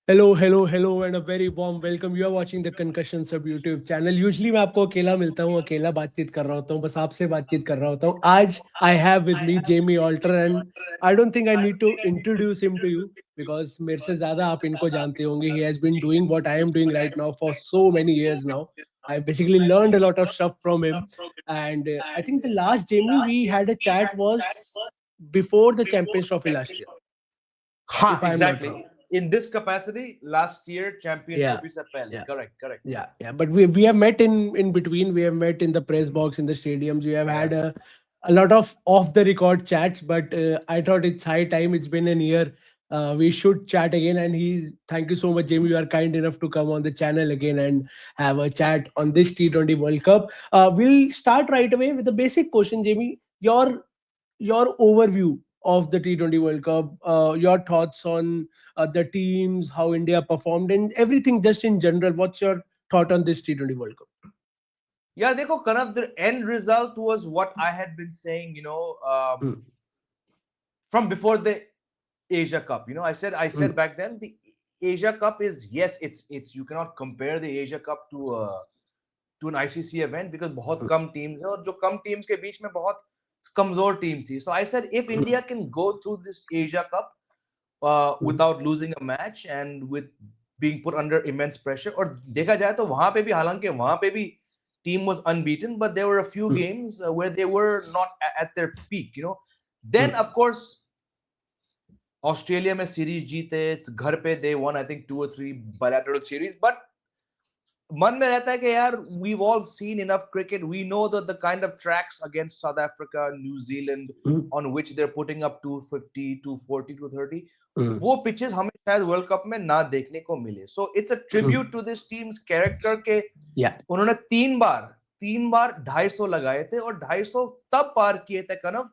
Hello, and a very warm welcome. You are watching the Concussion Sub YouTube channel. Usually मैं आपको अकेला मिलता हूँ, अकेला बातचीत कर रहा होता हूँ, बस आपसे बातचीत कर रहा होता हूँ. आज I have with me Jamie Alter, and I don't think I need to introduce him to you because मेरे से ज़्यादा आप इनको जानते होंगे. He has been doing what I am doing right now for so many years now. I basically learned a lot of stuff from him, and I think the last Jamie we had a chat was before the Champions Trophy last year, Ha, if I am not exactly. wrong. In this capacity, last year Champions Yeah. Trophy se pehle. Yeah. Correct, correct. Yeah, but we have met in between. We have met in the press box in the stadiums. We have Yeah. had a lot of off the record chats. But I thought it's high time. It's been a year. We should chat again. And thank you so much, Jamie. You are kind enough to come on the channel again and have a chat on this T20 World Cup. We'll start right away with the basic question, Jamie. Your overview of the T20 World Cup, your thoughts on the teams, how India performed, and everything just in general. What's your thought on this T20 World Cup? Yeah, dekho, Kanav, the end result was what I had been saying, Mm, from before the Asia Cup. I said mm, back then the Asia Cup is, yes, it's you cannot compare the Asia Cup to an ICC event because बहुत mm, कम teams हैं और जो कम teams के बीच में बहुत कमजोर teams थी. So I said if mm, India can go through this Asia Cup mm, without losing a match and with being put under immense pressure, और देखा जाए तो वहां पे भी, हालांकि वहां पे भी team was unbeaten, but there were a few mm, games where they were not at their peak. Then mm, of course Australia में सीरीज जीते, घर पे they won I think 2 or 3 bilateral series, but मन में रहता है कि यार we've all seen enough cricket. We know that the kind of tracks against South Africa, New Zealand, mm, on which they're putting up 250, 240, 230, mm, वो pitches हमें शायद world cup में ना देखने को मिले. So it's a mm. Tribute to this team's character के Yeah. उन्होंने तीन बार 250 लगाए थे और 250 तब पार किए थे कनव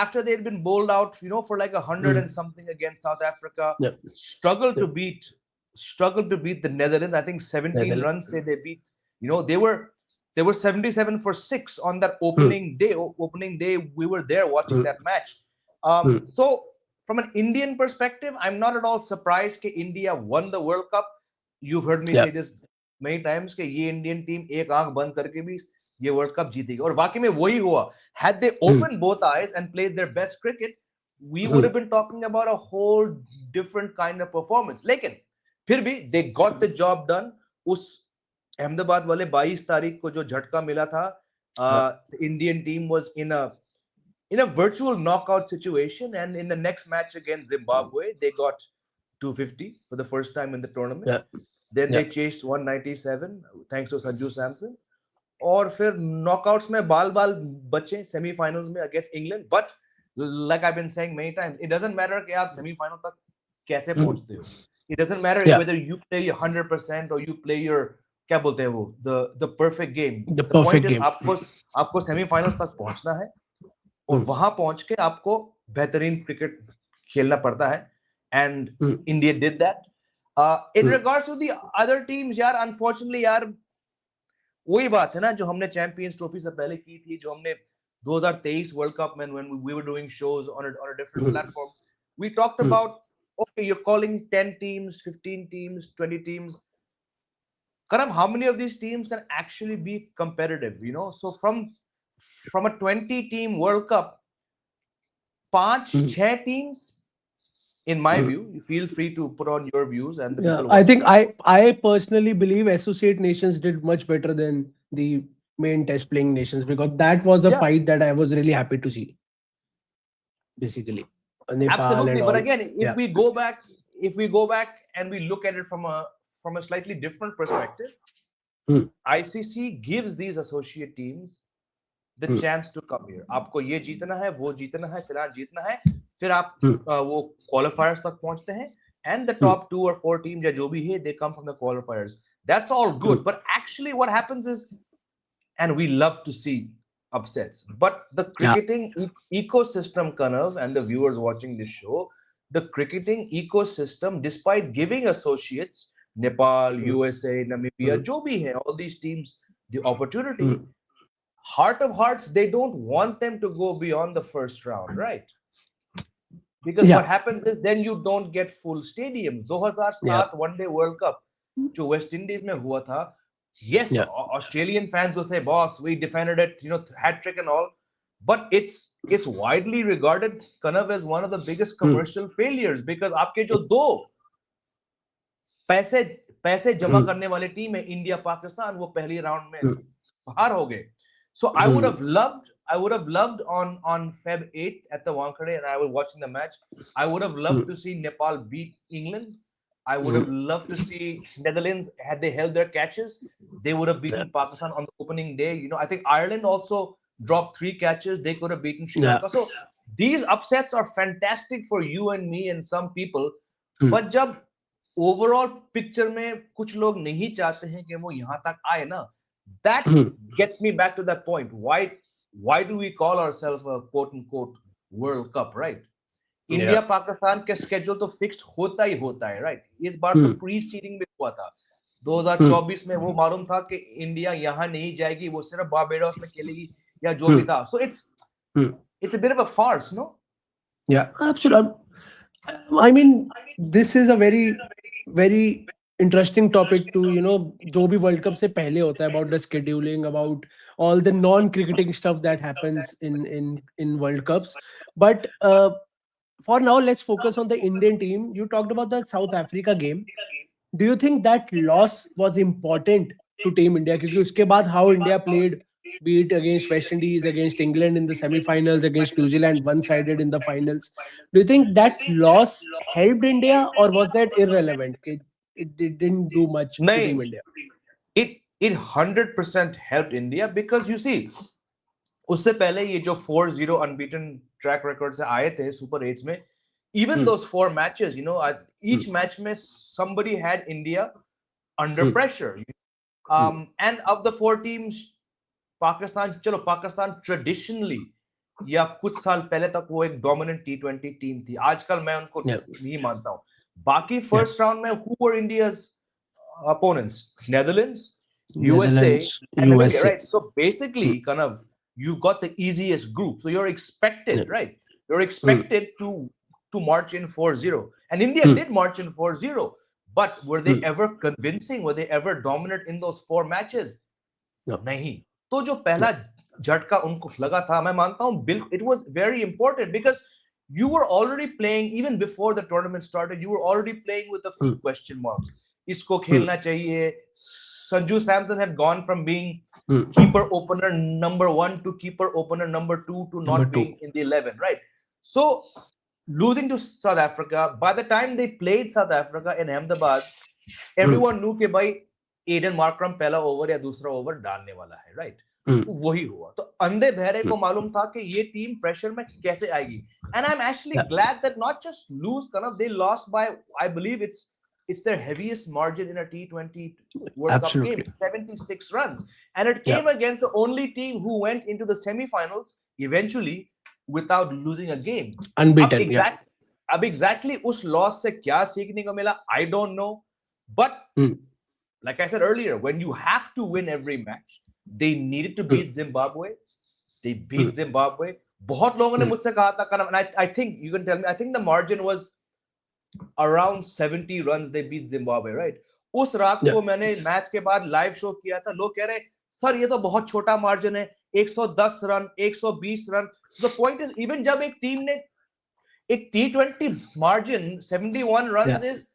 after they'd been bowled out, for like 100 Mm, and something against South Africa, yeah. struggled Yeah. to beat, struggled to beat the Netherlands. I think 17 Netherlands. runs say they beat. They were 77 for 6 on that Mm, opening day. Opening day, we were there watching mm, that match. mm, So from an Indian perspective, I'm not at all surprised that India won the World Cup. You've heard me yeah. say this many times कि ये Indian team एक आंख बंद करके भी ये world cup जीतेगी और वाकई में वही हुआ. Had they Mm, opened both eyes and played their best cricket, we would have mm, been talking about a whole different kind of performance. लेकिन फिर भी they got the job done. उस अहमदाबाद वाले 22 तारीख को जो झटका मिला था, uh, the Indian team was in a virtual knockout situation, and in the next match against Zimbabwe they got 250 for the first time in the tournament. yeah. Then Yeah. they chased 197 thanks to Sanju Samson. और फिर knockouts में बाल बाल बचे semifinals में against England. But like I been saying many times, it doesn't matter कि आप semifinal तक कैसे Mm, पहुंचते हो. It doesn't matter yeah. Whether you play 100% और यू प्ले योर, क्या बोलते हैं वो, the perfect game. The the point perfect is game. आपको सेमीफाइनल्स तक पहुंचना है और Mm, वहां पहुंच के आपको बेहतरीन क्रिकेट खेलना पड़ता है. And mm, India did that. In mm, regards to the other teams, यार अनफॉर्चुनेटली यार वही बात है ना जो हमने चैंपियंस ट्रॉफी से पहले की थी, जो हमने 2023 वर्ल्ड कप में when we were doing shows on a different mm, platform, we talked mm. about, okay, you're calling 10 teams, 15 teams, 20 teams. Karam, how many of these teams can actually be competitive? So from a 20 team world cup, 5-6 teams, in my Mm. view, you feel free to put on your views and the Yeah, people I think watching. I personally believe associate nations did much better than the main test playing nations because that was a Yeah, fight that I was really happy to see. Basically, Nepal and absolutely. But all. again, Yeah. if we go back and we look at it from a slightly different perspective, Mm, ICC gives these associate teams the mm, chance to come here. आपको ये जीतना है, वो जीतना है, फिलहाल जीतना है, फिर आप mm, वो qualifiers तक पहुंचते हैं, and the mm, top 2 or 4 teams या जो भी है, they come from the qualifiers. That's all mm. good. But actually, what happens is, and we love to see upsets, but the Yeah. cricketing ecosystem, Kanav, and the viewers watching this show, the cricketing ecosystem, despite giving associates, Nepal, Mm, USA, Namibia, mm, jo bhi hai, all these teams, the opportunity, mm. heart of hearts, they don't want them to go beyond the first round, right? because Yeah. what happens is then you don't get full stadiums. 2007 one-day World Cup जो West Indies में हुआ था, yes, Australian fans will say, boss, we defended it, hat trick and all, but it's widely regarded, Kanav, as one of the biggest commercial failures, because आपके जो दो पैसे पैसे जमा करने वाली टीम है इंडिया पाकिस्तान, वो पहली राउंड में बाहर हो गए. So I would have loved on Feb 8th at the Wankhede, and I was watching the match. I would have loved to see Nepal beat England. I would have loved to see Netherlands, had they held their catches, they would have beaten Pakistan on the opening day. I think Ireland also dropped 3 catches. They could have beaten Sri Lanka. So these upsets are fantastic for you and me and some people. But जब overall picture में कुछ लोग नहीं चाहते हैं कि वो यहाँ तक आए ना, that gets me back to that point. Why do we call ourselves a quote unquote World Cup, right? India Pakistan के स्केड्यूल तो फिक्स्ड होता है, राइट? इस बार तो प्री सीडिंग में हुआ था. 2024 में वो मालूम था कि इंडिया यहाँ नहीं जाएगी, वो सिर्फ बारबेडोस में खेलेगी या जो भी था. So it's a bit of a farce, no? Yeah, absolutely. I mean, this is a very, very interesting topic to, जो भी World Cup से पहले होता है, about the scheduling, about all the non-cricketing stuff that happens in World Cups. But for now, let's focus on the Indian team. You talked about the South Africa game. Do you think that loss was important to Team India? क्योंकि उसके बाद how India played, be it against West Indies, against England in the semi-finals, against New Zealand, one-sided in the finals. Do you think that loss helped India, or was that irrelevant? It didn't do much to नहीं, Team India. It 100% helped India, because you see, उससे पहले ये जो 4-0 unbeaten track record से आए थे Super 8 में, even those 4 matches, each match में somebody had India under pressure. And of the 4 teams, Pakistan traditionally या कुछ साल पहले तक वो एक dominant T20 टीम थी. आजकल मैं उनको नहीं मानता हूँ. बाकी first round में who were India's opponents? Netherlands, USA, and Namibia, right? So basically, kind of, you got the easiest group. So you're expected, right? You're expected to march in 4-0. And India did march in 4-0. But were they ever convincing? Were they ever dominant in those 4 matches? नहीं. तो जो पहला झटका उनको लगा था, मैं मानता हूँ, it was very important, because you were already playing, even before the tournament started, you were already playing with a few question marks. इसको खेलना चाहिए. Sanju Samson had gone from being keeper opener number 1 to keeper opener number 2 to not being in the 11, right? So losing to South Africa, by the time they played South Africa in Ahmedabad, everyone knew कि भाई Aiden Markram पहला over या दूसरा over डालने वाला है, right? वही हुआ. तो अंधे बहरे को मालूम था कि ये टीम प्रेशर में कैसे आएगी. And I'm actually glad that not just lose, Kanav, they lost by, I believe it's their heaviest margin in a T20 World Cup game, 76 runs. And it came against the only team who went into the semi-finals eventually without losing a game. Unbeaten. अब exactly उस loss से क्या सीखने को मिला, I don't know. But like I said earlier, when you have to win every match, they needed to beat Zimbabwe. They beat Zimbabwe. बहुत लोगों ने मुझसे कहा था, and I think you can tell me, I think the margin was around 70 runs they beat Zimbabwe, right? उस रात को मैंने मैच के बाद लाइव शो किया था. लोग कह रहे, सर ये तो बहुत छोटा मार्जिन है, 110 run, 120 run. The point is, even जब एक टीम ने एक T20 margin 71 runs is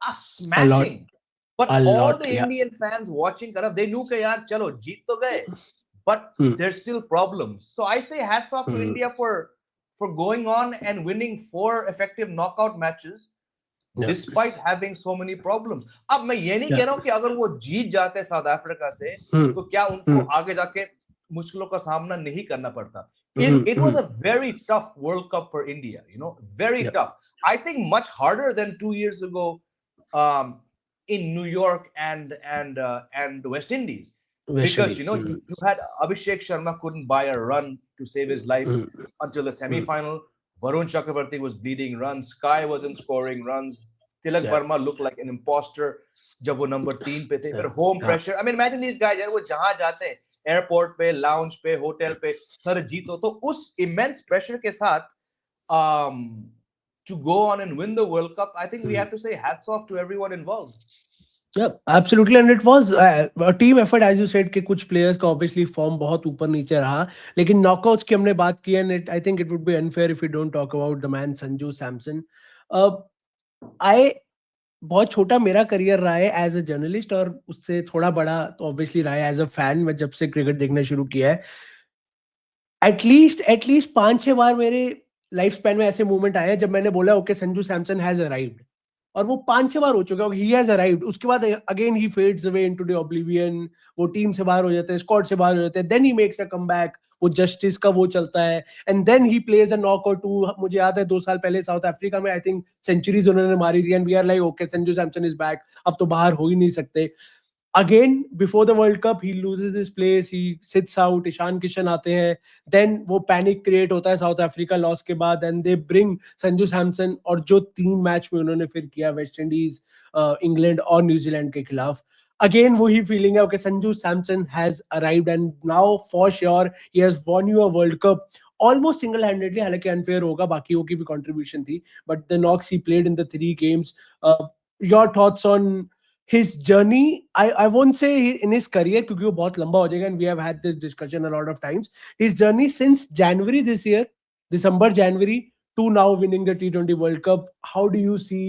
a smashing. But all the Indian fans watching, they knew कि यार चलो जीत तो गए, but there's still problems. So I say hats off to India for going on and winning 4 effective knockout matches despite having so many problems. अब मैं ये नहीं कह रहा हूँ कि अगर वो जीत जाते साउथ अफ्रीका से तो क्या उनको आगे जाके मुश्किलों का सामना नहीं करना पड़ता. It was a very tough World Cup for India, very tough. I think much harder than 2 years ago in New York and West Indies. Because you had Abhishek Sharma couldn't buy a run to save his life until the semi-final. Varun Chakravarti was bleeding runs. Sky wasn't scoring runs. Tilak Verma looked like an imposter जब वो number 3 पे थे. But home pressure. I mean, imagine these guys, यार वो जहाँ जाते हैं, airport पे, lounge पे, hotel पे, सर जीतो. तो उस immense pressure के साथ to go on and win the World Cup, I think we have to say hats off to everyone involved. Yeah, absolutely, and it was a team effort, as you said, कि कुछ players का obviously form बहुत ऊपर नीचे रहा, लेकिन knockouts की हमने बात की, and I think it would be unfair if we don't talk about the man Sanju Samson. I बहुत छोटा मेरा करियर रहा है एज अ जर्नलिस्ट, और उससे थोड़ा बड़ा तो ऑब्वियसली रहा है एज अ फैन. मैं जब से क्रिकेट देखना शुरू किया है, एटलीस्ट 5-6 बार मेरे लाइफ स्पैन में ऐसे मूवमेंट आए हैं जब मैंने बोला okay Sanju Samson has arrived, और वो 5-6 बार हो चुका है, ही हैज अराइव्ड. उसके बाद again he fades away into the oblivion, वो टीम से बाहर हो जाते हैं, स्क्वाड से बाहर हो जाते हैं, then he makes a comeback, वो जस्टिस का वो चलता है, and then he plays a knock or two. मुझे याद है 2 साल पहले साउथ अफ्रीका में आई थिंक सेंचुरीज उन्होंने मारी थी, and we are like okay Sanju Samson is back, अब तो बाहर हो ही नहीं सकते. Again, before the World Cup, he loses his place, he sits out, Ishan Kishan आते हैं, then वो पैनिक क्रिएट होता है साउथ अफ्रीका लॉस के बाद, and they bring Sanju Samson, और जो 3 मैच में उन्होंने फिर किया वेस्ट इंडीज, इंग्लैंड और न्यूजीलैंड के खिलाफ, अगेन वही फीलिंग है okay Sanju Samson has arrived, and now for sure he has won you a world cup almost single handedly. हालांकि अनफेयर होगा, बाकियों की भी कंट्रीब्यूशन थी, but the knocks he played in the 3 games. Your thoughts on his journey? I won't say in his career क्योंकि वो बहुत लंबा हो जाएगा, and we have had this discussion a lot of times. His journey since January this year, December January, to now winning the T20 World Cup. How do you see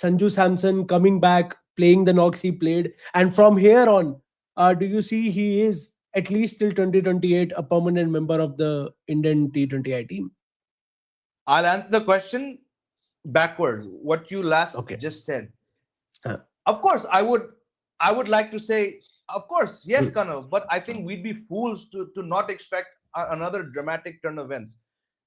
Sanju Samson coming back, playing the knocks he played, and from here on, do you see he is at least till 2028 a permanent member of the Indian T20I team? I'll answer the question backwards. What you last just said. Of course, I would like to say, of course, yes, Kanav, but I think we'd be fools to not expect another dramatic turn of events.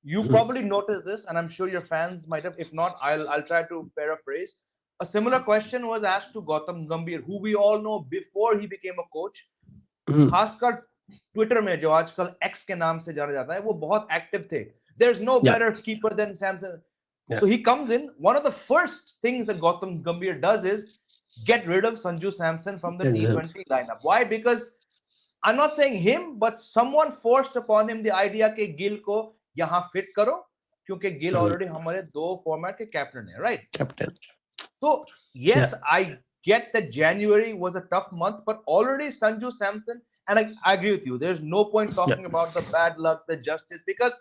You probably noticed this, and I'm sure your fans might have. If not, I'll try to paraphrase. A similar question was asked to Gautam Gambhir, who we all know before he became a coach. खासकर Twitter में जो आजकल x के नाम से जाना जाता है, वो बहुत एक्टिव थे. There's no better keeper than Samson. So he comes in. One of the first things that Gautam Gambhir does is get rid of Sanju Samson from the T20 lineup. Why? Because I'm not saying him, but someone forced upon him the idea कि गिल को यहाँ fit करो, क्योंकि Gill already हमारे 2 format के captain है, right? Captain. So yes, I get that January was a tough month, but already Sanju Samson, and I agree with you. There's no point talking about the bad luck, the justice, because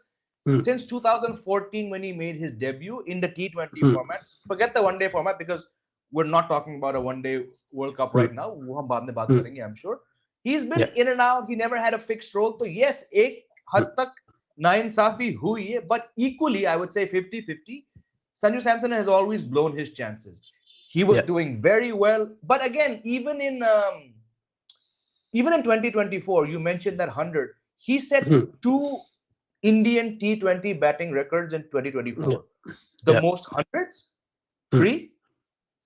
since 2014 when he made his debut in the T20 format, forget the one-day format because we're not talking about a one-day World Cup right now. वो हम बाद में बात करेंगे, I'm sure. He's been in and out. He never had a fixed role. So yes, एक हद तक नाइंसाफी हुई है, but equally I would say 50-50. Sanju Samson has always blown his chances. He was doing very well, but again, even in 2024, you mentioned that 100. He set 2 Indian T20 batting records in 2024. The most hundreds, 3,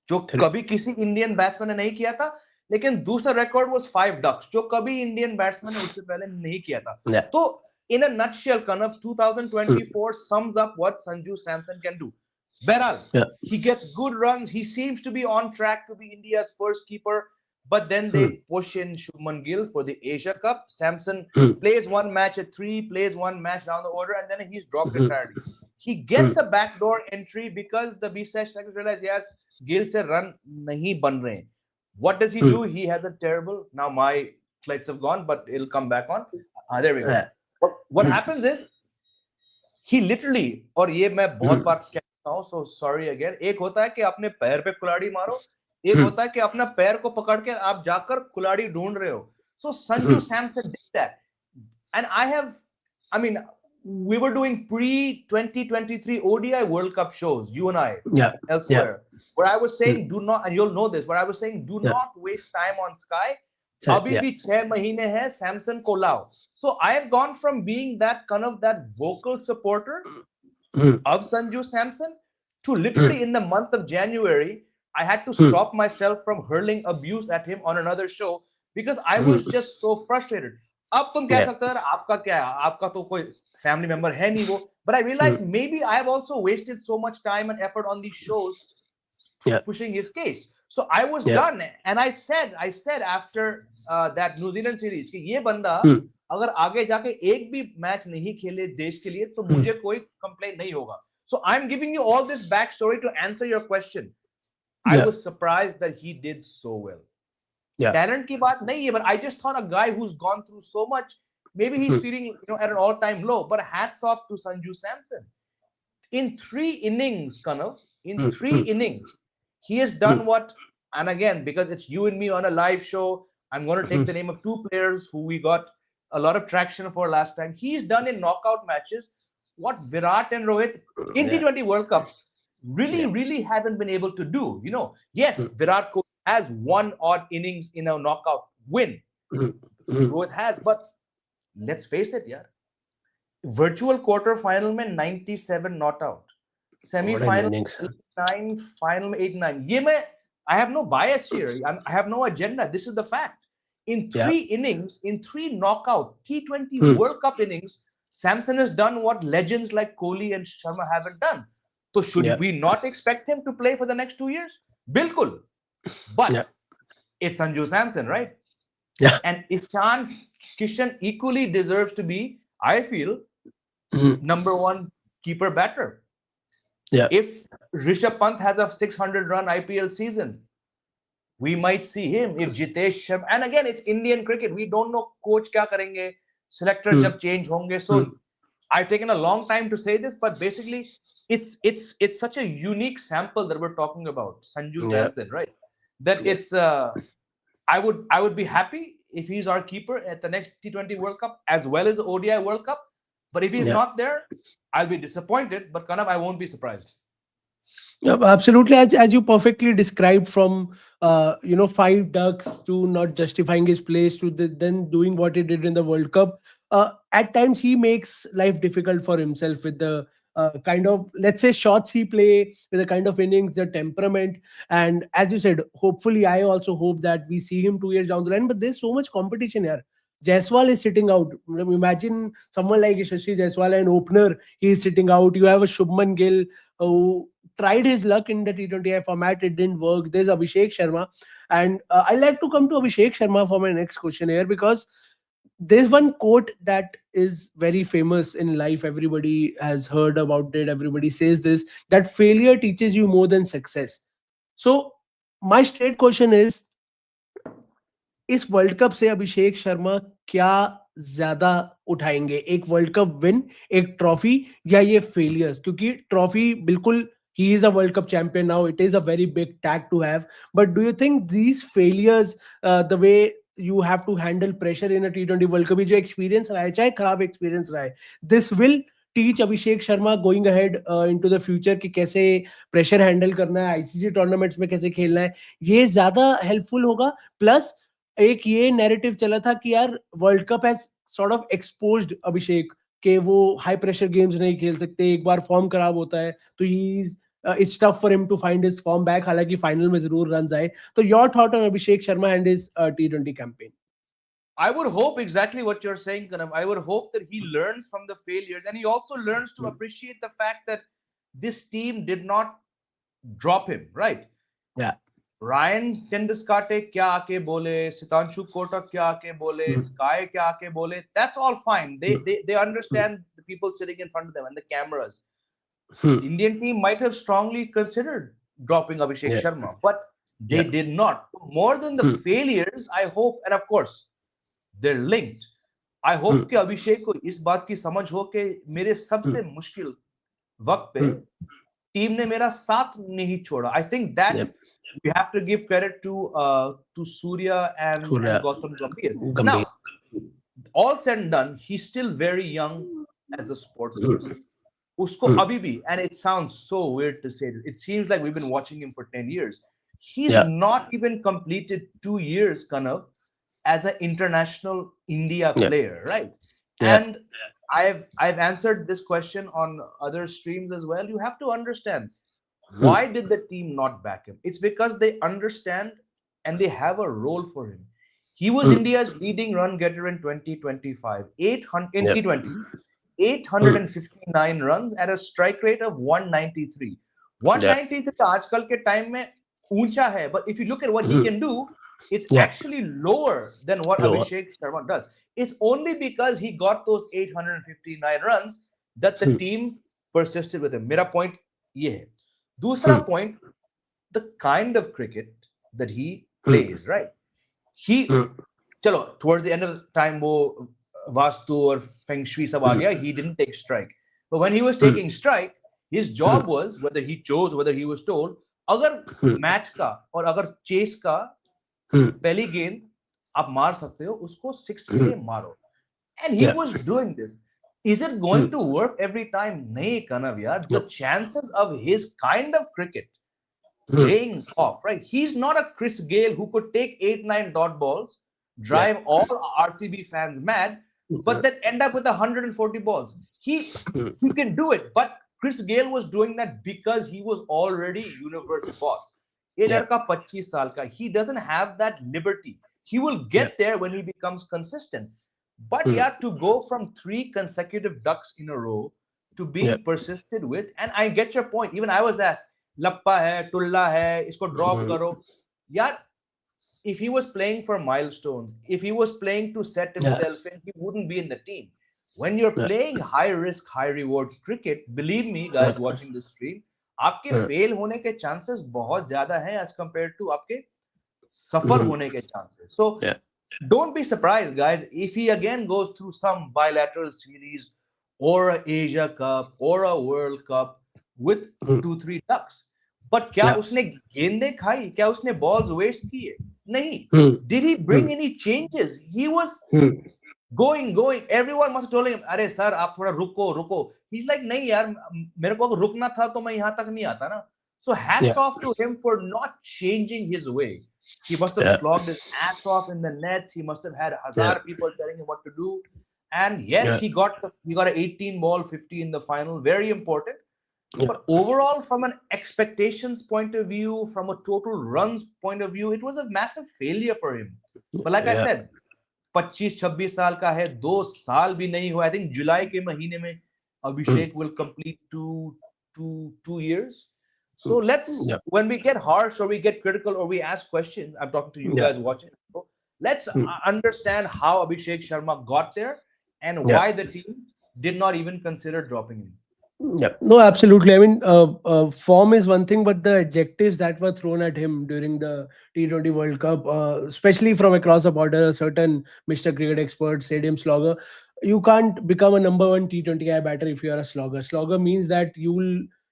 जो कभी किसी Indian batsman ने नहीं किया था, लेकिन दूसरा record was 5 ducks, जो कभी इंडियन बैट्समैन ने उससे पहले नहीं किया था. तो in a nutshell, Kanav, 2024 sums up what Sanju Samson can do. Behral, he gets good runs. He seems to be on track to be India's first keeper. But then they push in Shubman Gill for the Asia Cup. Samson plays 1 match at 3, plays 1 match down the order, and then he's dropped entirely. He gets a backdoor entry because the B-Sesh seconds realize, yes, Gill se run nahi ban rahe. What does he do? He has a terrible, now my flights have gone, but it'll come back on. There we go. What happens is, he literally, और ये मैं बहुत बार कहता हूँ, so sorry again, एक होता है कि अपने पैर पे कुल्हाड़ी मारो, एक होता है कि अपना पैर को पकड़ के आप जाकर कुल्हाड़ी ढूंढ रहे हो. So Sanju Samson did that. And I mean, we were doing pre-2023 ODI World Cup shows, you and I, elsewhere, where I was saying, do not, and you'll know this, where I was saying, do not waste time on Sky. अभी भी 6 महीने हैं, Samson को लाओ. So I have gone from being that kind of that vocal supporter of Sanju Samson to literally in the month of January, I had to stop myself from hurling abuse at him on another show because I was just so frustrated. अब तुम कह सकते हो आपका क्या है, आपका तो कोई family member है नहीं वो, but I realized maybe I have also wasted so much time and effort on these shows pushing his case. So I was done, and I said after that New Zealand series कि ये बंदा अगर आगे जाके एक भी match नहीं खेले देश के लिए तो मुझे कोई कंप्लेन नहीं होगा. So I'm giving you all this backstory to answer your question. I Yeah. was surprised that he did so well. Yeah. Talent की बात नहीं है, but I just thought a guy who's gone through so much, maybe he's feeling, at an all-time low. But hats off to Sanju Samson. In 3 innings, Kanav, in 3 innings, he has done what? And again, because it's you and me on a live show, I'm going to take the name of 2 players who we got a lot of traction for last time. He's done in knockout matches what Virat and Rohit in Yeah. T20 World Cups really, really haven't been able to do. Yes, Virat Kohli has one odd innings in a knockout win. Rohit has, but let's face it, yeah. Virtual quarter final में 97 not out, semi final 89, final में 89. ये मैं, I have no bias here. I have no agenda. This is the fact. In 3 innings, in 3 knockout T20 World Cup innings, Samson has done what legends like Kohli and Sharma haven't done. So should we not expect him to play for the next 2 years? Bilkul. But it's Sanju Samson, right? Yeah. And Ishan Kishan equally deserves to be, I feel, number 1 keeper batter. Yeah. If Rishabh Pant has a 600-run IPL season, we might see him. If Jitesh Sharma, and again, it's Indian cricket. We don't know coach kya karenge, selectors jab change honge. So I've taken a long time to say this, but basically, it's such a unique sample that we're talking about, Sanju Samson, right? That it's I would be happy if he's our keeper at the next T20 World Cup as well as the ODI World Cup. But if he's not there, I'll be disappointed. But Kanav, I won't be surprised. Yeah, absolutely. As you perfectly described, from 5 ducks to not justifying his place to then doing what he did in the World Cup. At times he makes life difficult for himself with the kind of, let's say, shots he play, with the kind of innings, the temperament. And as you said, hopefully, I also hope that we see him 2 years down the line. But there's so much competition here. Jaiswal is sitting out. Imagine someone like Shashi Jaiswal, an opener, he is sitting out. You have a Shubman Gill who tried his luck in the T20I format. It didn't work. There's Abhishek Sharma. And I like to come to Abhishek Sharma for my next question here, because there's one quote that is very famous in life. Everybody has heard about it. Everybody says this, that failure teaches you more than success. So my straight question is, इस world cup से अभिषेक शर्मा क्या ज्यादा उठाएंगे, एक world cup win, एक trophy, या ये failures? क्योंकि ट्रॉफी बिल्कुल, he is a world cup champion now, it is a very big tag to have, but do you think these failures, the way you have to handle pressure in a T20 world cup, जो experience रहा है, चाहे खराब experience रहा है, this will teach Abhishek Sharma going ahead into the future कि कैसे pressure handle करना है, ICC tournaments में कैसे खेलना है, ये ज्यादा helpful होगा? प्लस एक ये नैरेटिव चला था कि यार world cup has sort of exposed Abhishek के वो हाई प्रेशर गेम्स नहीं खेल सकते, एक बार फॉर्म खराब होता है तो he is it's tough for him to find his form back, हालांकि फाइनल में जरूर रन आए. तो your thought on Abhishek Sharma and his T20 campaign? I would hope exactly what you're saying, Kanam. I would hope that he learns from the failures, and he also learns to appreciate the fact that this team did not drop him, right? Yeah. Ryan Tendiskate kya aake bole, Sitanshu Kotak kya aake bole, Sky kya aake bole, that's all fine. They understand the people sitting in front of them and the cameras. The Indian team might have strongly considered dropping Abhishek Sharma, but they did not. More than the failures, I hope, and of course, they're linked. I hope कि अभिषेक को इस बात की समझ हो कि मेरे सबसे मुश्किल वक्त पे टीम ने मेरा साथ नहीं छोड़ा. I think that we have to give credit to Surya and Gautam Gambhir. Now, all said and done, he's still very young as a sports person. Usko abhi bhi, and it sounds so weird to say this, it seems like we've been watching him for 10 years. He's not even completed 2 years, Kanav, as an international India player, right? And I've answered this question on other streams as well. You have to understand, why did the team not back him? It's because they understand and they have a role for him. He was India's leading run getter in 2025, 800 in T20, 859 runs at a strike rate of 193. 193 आजकल के time में ऊंचा है, but if you look at what he can do, it's actually lower than what Abhishek Sharma does. It's only because he got those 859 runs that the team persisted with him. मेरा point ये है. दूसरा point, the kind of cricket that he plays, right? He, चलो, towards the end of the time वो वास्तु और feng shui सब आ गया. He didn't take strike, but when he was taking strike, his job was, whether he chose, whether he was told, अगर match का और अगर chess का पहली गेंद आप मार सकते हो, उसको 6 के लिए मारो. And he was doing this. Is it going to work every time? नहीं कनव यार. The chances of his kind of cricket paying off, right? He's not a Chris Gayle who could take 8-9 dot balls, drive all RCB fans mad, but then end up with 140 balls. He can do it, but Chris Gayle was doing that because he was already universal boss. ये लड़का 25 साल का, he doesn't have that liberty. He will get there when he becomes consistent. But yeah, to go from 3 consecutive ducks in a row to being persisted with, and I get your point. Even I was asked, Lappa hai, Tulla hai, isko drop karo. Yeah, if he was playing for milestones, if he was playing to set himself in, he wouldn't be in the team. When you're playing high risk, high reward cricket, believe me, guys watching this stream, आपके fail होने के chances बहुत ज्यादा हैं as compared to आपके सफल होने के chances. So don't be surprised, guys, if he again goes through some bilateral series or a Asia Cup or a World Cup with 2-3 ducks. But क्या उसने गेंदें खाई? क्या उसने balls waste किए? नहीं. Did he bring any changes? He was going. Everyone must have told him, अरे sir आप थोड़ा रुको. He's like, नहीं यार, मेरे को अगर रुकना था तो मैं यहाँ तक नहीं आता ना. So hats off to him for not changing his way. He must have slogged his ass off in the nets. He must have had 1,000 people telling him what to do. And yes, he got an 18 ball 50 in the final. Very important. But overall, from an expectations point of view, from a total runs point of view, it was a massive failure for him. But like I said, 25-26 साल का है, 2 साल भी नहीं हुआ. I think जुलाई के महीने में Abhishek will complete two years. So let's, when we get harsh or we get critical or we ask questions, I'm talking to you guys watching, let's understand how Abhishek Sharma got there and why the team did not even consider dropping him. No, absolutely. I mean, form is one thing, but the adjectives that were thrown at him during the T20 World Cup, especially from across the border, a certain Mr. Cricket expert, stadium slogger, you can't become a number 1 T20I batter if you are a slogger. Slogger means that you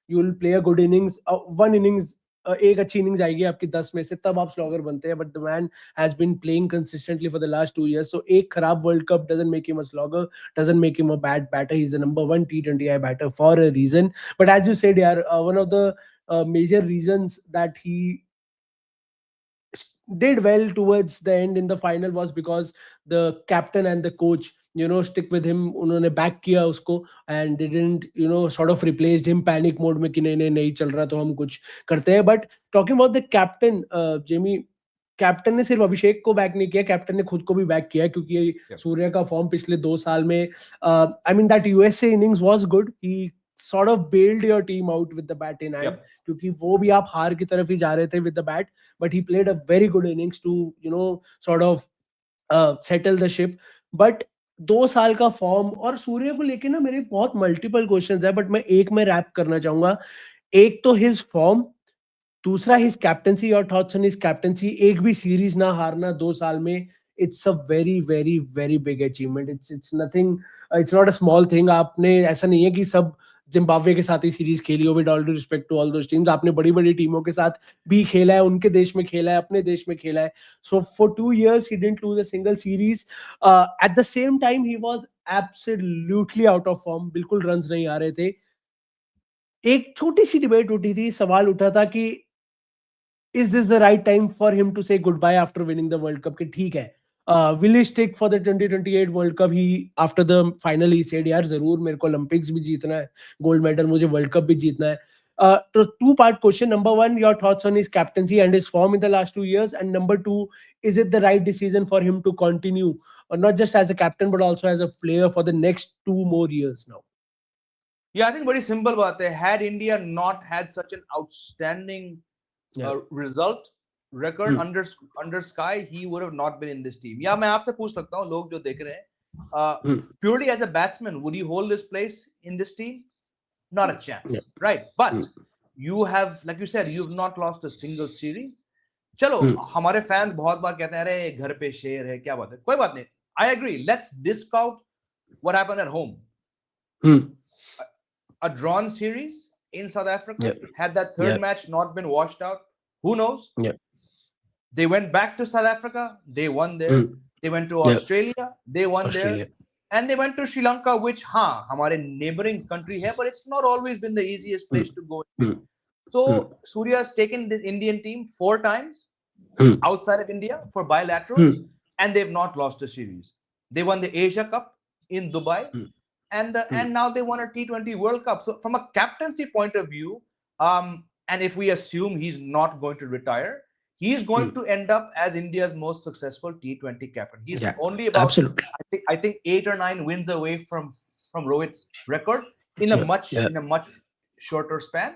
will play a good innings, one innings, एक अच्छी innings आएगी आपकी 10 में से, तब आप slogger बनते हैं. But the man has been playing consistently for the last 2 years. So एक खराब World Cup doesn't make him a slogger, doesn't make him a bad batter. He's the number 1 T20I batter for a reason. But as you said, one of the major reasons that he did well towards the end in the final was because the captain and the coach, stick with him. उन्होंने back किया उसको and they didn't, sort of replaced him panic mode में कि नहीं चल रहा तो हम कुछ करते हैं. But talking about the captain, Jamie, captain ने सिर्फ अभिषेक को बैक नहीं किया, कैप्टन ने खुद को भी बैक किया क्योंकि सूर्य का फॉर्म पिछले 2 साल में, I mean that USA innings was good. He sort of bailed your team out with the bat in hand, क्योंकि वो भी आप हार की तरफ ही जा रहे थे with the bat, but he played a very good innings to sort of settle the ship. But 2 साल का फॉर्म और सूर्य को लेके ना मेरे बहुत मल्टीपल क्वेश्चंस है, बट मैं एक में रैप करना चाहूंगा. एक तो हिज फॉर्म, दूसरा his captaincy. Your thoughts on his captaincy. एक भी सीरीज ना हारना 2 साल में, it's a very very very big achievement. It's nothing, it's not a small thing. आपने ऐसा नहीं है कि सब जिम्बाब्वे के साथ ही सीरीज खेली हो, with all due respect to all those teams. आपने बड़ी बड़ी टीमों के साथ भी खेला है, उनके देश में खेला है, अपने देश में खेला है. So for 2 years he didn't lose a single series. At the same time he was absolutely out of form. बिल्कुल रन्स नहीं आ रहे थे. एक छोटी सी डिबेट उठी थी, सवाल उठा था कि is this the right time for him to say goodbye after winning the World Cup? कि ठीक है, will he stick for the 2028 World Cup? He after the final he said, यार जरूर, मेरे को ओलंपिक्स भी जीतना है, गोल्ड मेडल, मुझे वर्ल्ड कप भी जीतना है. So 2-part question. Number 1, your thoughts on his captaincy and his form in the last 2 years, and number 2, is it the right decision for him to continue, not just as a captain but also as a player for the next 2 more years now? Yeah, I think very simple बात है. Had India not had such an outstanding result record under Sky, he would have not been in this team. Yeah, मैं आपसे पूछ सकता हूँ, लोग जो देख रहे हैं, purely as a batsman, would he hold his place in this team? not a chance, right? But you have, like you said, you've not lost a single series. चलो हमारे फैंस बहुत बार कहते हैं अरे घर पे शेर है, क्या बात है, कोई बात नहीं. I agree. Let's discount what happened at home. A drawn series in South Africa. Had that third match not been washed out, who knows? They went back to South Africa. They won there. They went to Australia. They won there. And they went to Sri Lanka, which, हमारे neighboring country है, but it's not always been the easiest place to go. So Surya has taken this Indian team 4 times outside of India for bilaterals, and they've not lost a series. They won the Asia Cup in Dubai, and now they won a T20 World Cup. So from a captaincy point of view, and if we assume he's not going to retire, he is going to end up as India's most successful T20 captain. He's only about I think 8 or 9 wins away from Rohit's record in a much shorter span.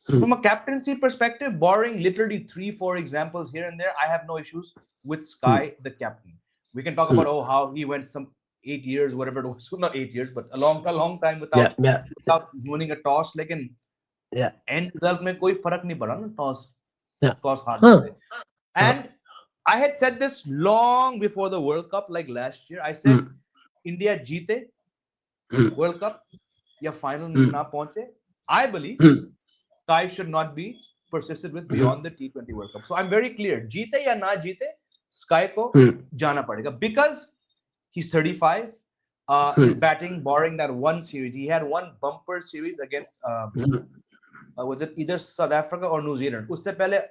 From a captaincy perspective, barring literally 3-4 examples here and there, I have no issues with Sky, the captain. We can talk about how he went some 8 years, whatever it was, not 8 years, but a long time without winning a toss. Lekin end result में कोई फर्क नहीं पड़ा ना toss हारने से. And I had said this long before the World Cup, like last year. I said India जीते World Cup या final ना पहुंचे. I believe Sky should not be persisted with beyond the T20 World Cup. So I'm very clear. जीते या ना जीते, Sky को जाना पड़ेगा, because he's 35. He's batting, barring that one series. He had one bumper series against was it either South Africa or New Zealand? उससे पहले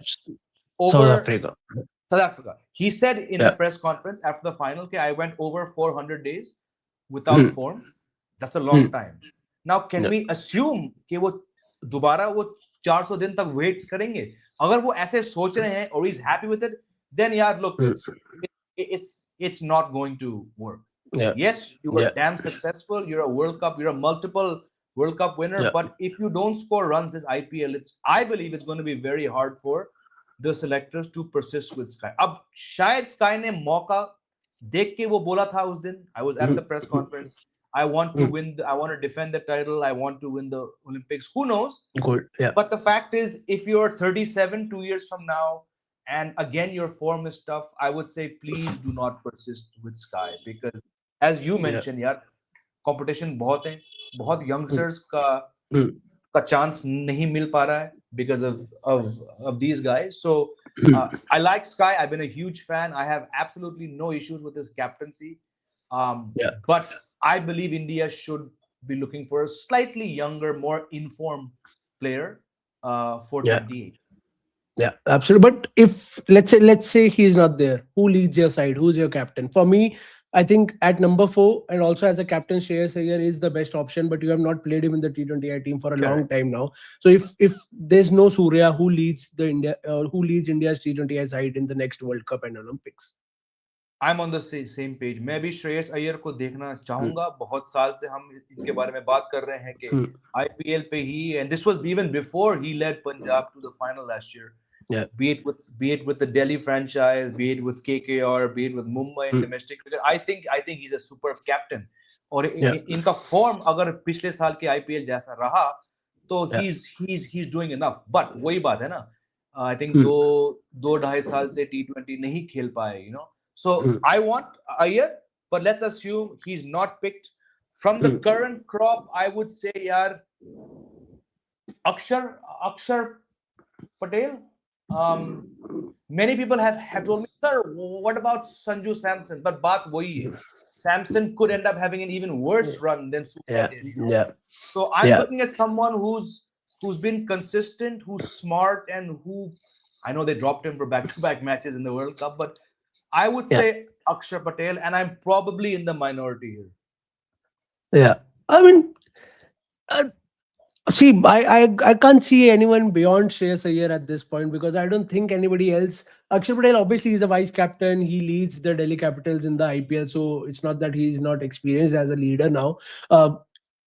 South Africa. He said in the press conference after the final, I went over 400 days without form. That's a long time. Now, can we assume कि वो दोबारा वो 400 दिन तक wait करेंगे? अगर वो ऐसे सोच रहे हैं or he's happy with it, then यार look, it's not going to work. Yes, you were damn successful. You're a World Cup. You're a multiple World Cup winner. But if you don't score runs this IPL, I believe it's going to be very hard for the selectors to persist with Sky. अब शायद Sky ने मौका देख के वो बोला था उस दिन. I was at the press conference. I want to win. I want to defend the title. I want to win the Olympics. Who knows? Good. But the fact is, if you're 37 2 years from now, and again your form is tough, I would say please do not persist with Sky, because as you mentioned, यार competition बहुत है, बहुत youngsters का chance नहीं मिल पा रहा है because of these guys. So I like Sky. I've been a huge fan. I have absolutely no issues with his captaincy. But I believe India should be looking for a slightly younger, more informed player for 28. Yeah, absolutely. But if let's say he's not there, who leads your side? Who's your captain? For me, I think at number 4 and also as a captain, Shreyas Iyer is the best option. But you have not played him in the T20I team for a long time now. So if there's no Surya, who leads India's T20I side in the next World Cup and Olympics? I'm on the same page. मैं भी श्रेयस अय्यर को देखना चाहूंगा. बहुत साल से हम इनके बारे में बात कर रहे हैं कि IPL पे ही, and this was even before he led Punjab to the final last year. Be it with the Delhi franchise, be it with KKR, be it with Mumbai in domestic cricket. I think he's a superb captain. और इनका form अगर पिछले साल के IPL जैसा रहा, तो he's doing enough. But वही बात है ना. I think दो ढाई साल से T20 नहीं खेल पाए, you know. So I want Iyer, but let's assume he's not picked from the current crop. I would say, yaar, Akshar Patel. Many people have told me, sir, what about Sanju Samson? But baat wahi hai. Samson could end up having an even worse run than Surya did. So I'm looking at someone who's been consistent, who's smart, and who, I know they dropped him for back-to-back matches in the World Cup, but I would say Akshar Patel, and I'm probably in the minority here. Yeah, I mean, see, I can't see anyone beyond Shreyas Iyer at this point, because I don't think anybody else. Akshar Patel obviously is a vice captain. He leads the Delhi Capitals in the IPL, so it's not that he's not experienced as a leader now.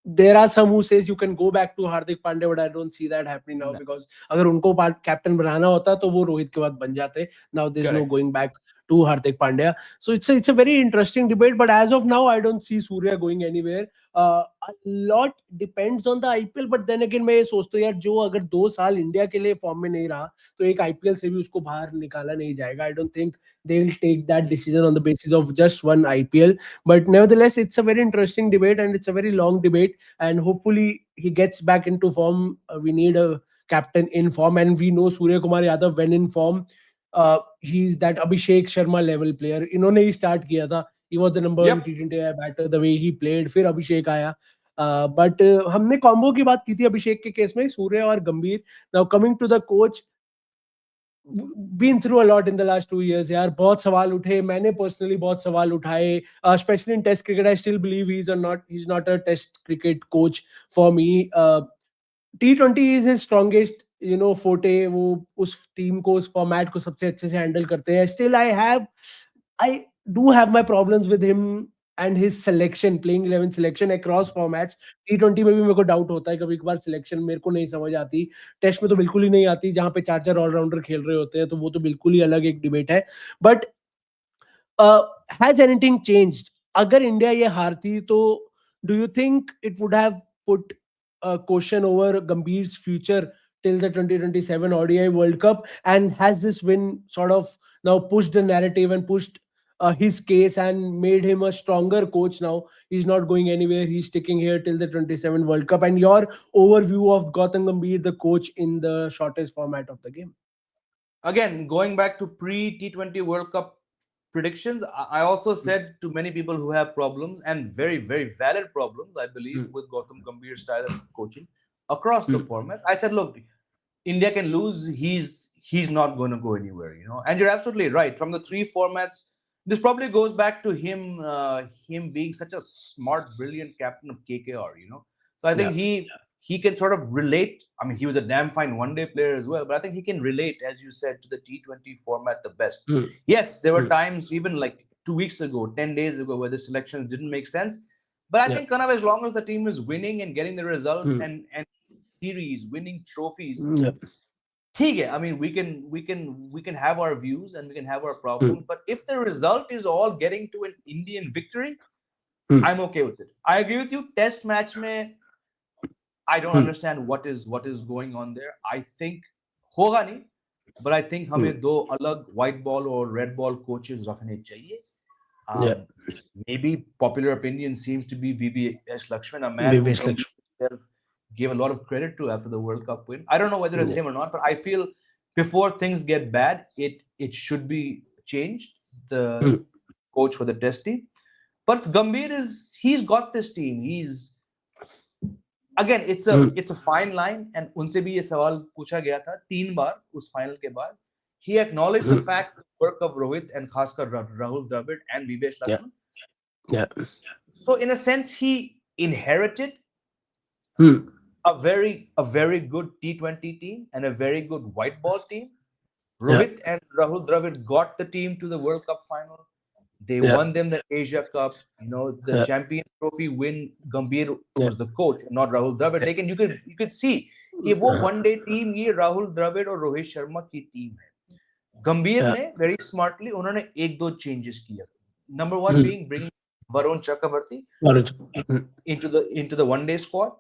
There are some who says you can go back to Hardik Pandya, but I don't see that happening now, because अगर उनको captain बनाना होता तो वो रोहित के बाद बन जाते. Now there's no going back to Hardik Pandya. So it's a very interesting debate. But as of now, I don't see Surya going anywhere. A lot depends on the IPL. But then again, मैं ये सोचता हूँ यार, जो अगर 2 साल India के लिए फॉर्म में नहीं रहा, तो एक IPL से भी उसको बाहर निकाला नहीं जाएगा. I don't think they'll take that decision on the basis of just one IPL. But nevertheless, it's a very interesting debate and it's a very long debate. And hopefully he gets back into form. We need a captain in form, and we know Suryakumar Yadav when in form. He's that Abhishek Sharma level player. इन्होंने ही start किया था. He was the number one Yep. T20 batter. The way he played, फिर अभिषेक आया. But हमने combo की बात की थी अभिषेक के केस में, सूर्य और गंभीर. Now coming to the coach, been through a lot in the last 2 years यार. बहुत सवाल उठे, मैंने personally बहुत सवाल उठाए, especially in test cricket. I still believe he's not a test cricket coach for me. T20 is his strongest forte. वो उस टीम को, उस फॉर्मेट को सबसे अच्छे से हैंडल करते हैं. Still I do have my problems with him and his selection, playing 11 selection across formats. T20 में भी मेरे को डाउट होता है कभी कभार, सिलेक्शन मेरे को नहीं समझ आती. टेस्ट में तो बिल्कुल ही नहीं आती, जहां पे 4 ऑलराउंडर खेल रहे होते हैं, तो वो तो बिल्कुल ही अलग एक डिबेट है. But has anything changed? अगर इंडिया ये हारती, तो do you think it would have put question over Gambhir's future till the 2027 ODI World Cup? And has this win sort of now pushed the narrative and pushed his case and made him a stronger coach? Now he's not going anywhere, he's sticking here till the 27 World Cup. And your overview of Gautam Gambhir, the coach, in the shortest format of the game? Again, going back to pre T20 World Cup predictions, I also said to many people who have problems, and very, very valid problems, I believe, with Gautam Gambhir's style of coaching across the formats. I said, look, India can lose. He's not going to go anywhere, And you're absolutely right. From the 3 formats, this probably goes back to him being such a smart, brilliant captain of KKR, So I think he can sort of relate. I mean, he was a damn fine one-day player as well, but I think he can relate, as you said, to the T20 format the best. Yes, there were times, even like 2 weeks ago, 10 days ago, where the selections didn't make sense. But I think kind of as long as the team is winning and getting the results and series, winning trophies, I mean, we can have our views and we can have our problems. But if the result is all getting to an Indian victory, I'm okay with it. I agree with you. Test match mein, I don't understand what is going on there. I think hoga nahi, but I think हमें 2 अलग white ball or red ball coaches रखने चाहिए. Maybe popular opinion seems to be VVS Lakshman, a man who himself gave a lot of credit to after the World Cup win. I don't know whether it's him or not, but I feel before things get bad, it should be changed, the coach for the test team. But Gambhir he's got this team. Again, it's a fine line, and उनसे भी ये सवाल पूछा गया था 3 बार उस final के बाद. He acknowledged the fact, the work of Rohit and खासकर Rahul Dravid and Vivesh Lakshman. So in a sense, he inherited a very good T20 team and a very good white ball team. Rohit and Rahul Dravid got the team to the World Cup final. They won them the Asia Cup, the Champions Trophy win. Gambhir was the coach, not Rahul Dravid. Lekin you could see कि वो one day team ये Rahul Dravid और रोहित शर्मा की team है. Gambhir ने very smartly उन्होंने 1-2 changes किया. Number 1 being bringing Varun Chakravarti into the one day squad.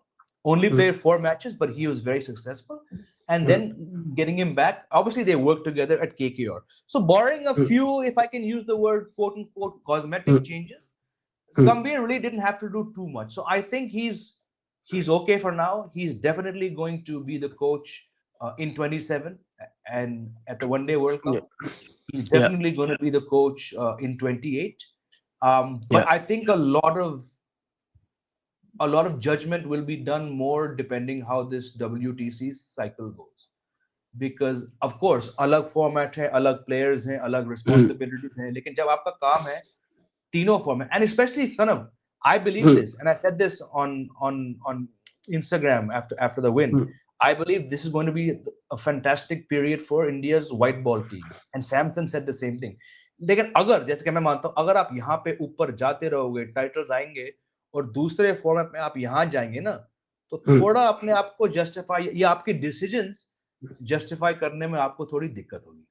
Only played 4 matches, but he was very successful. And then getting him back, obviously they worked together at KKR. So barring a few, if I can use the word quote unquote cosmetic changes, Gambhir really didn't have to do too much. So I think he's okay for now. He's definitely going to be the coach in 27 and at the One Day World Cup. He's definitely going to be the coach in 28. But I think a lot of judgment will be done more depending how this WTC cycle goes. Because of course, alag format hai, alag players hain, alag responsibilities hain. Lekin jab aapka kaam hai तीनों format, and especially kind of, I believe this, and I said this on Instagram after the win. I believe this is going to be a fantastic period for India's white ball team. And Samson said the same thing. लेकिन अगर, जैसे कि मैं मानता हूँ, अगर आप यहाँ पे ऊपर जाते रहोगे, टाइटल्स आएंगे और दूसरे फॉर्मेट में आप यहाँ जाएंगे ना, तो थोड़ा अपने आप को जस्टिफाई या आपके डिसीजंस जस्टिफाई करने में आपको थोड़ी दिक्कत होगी.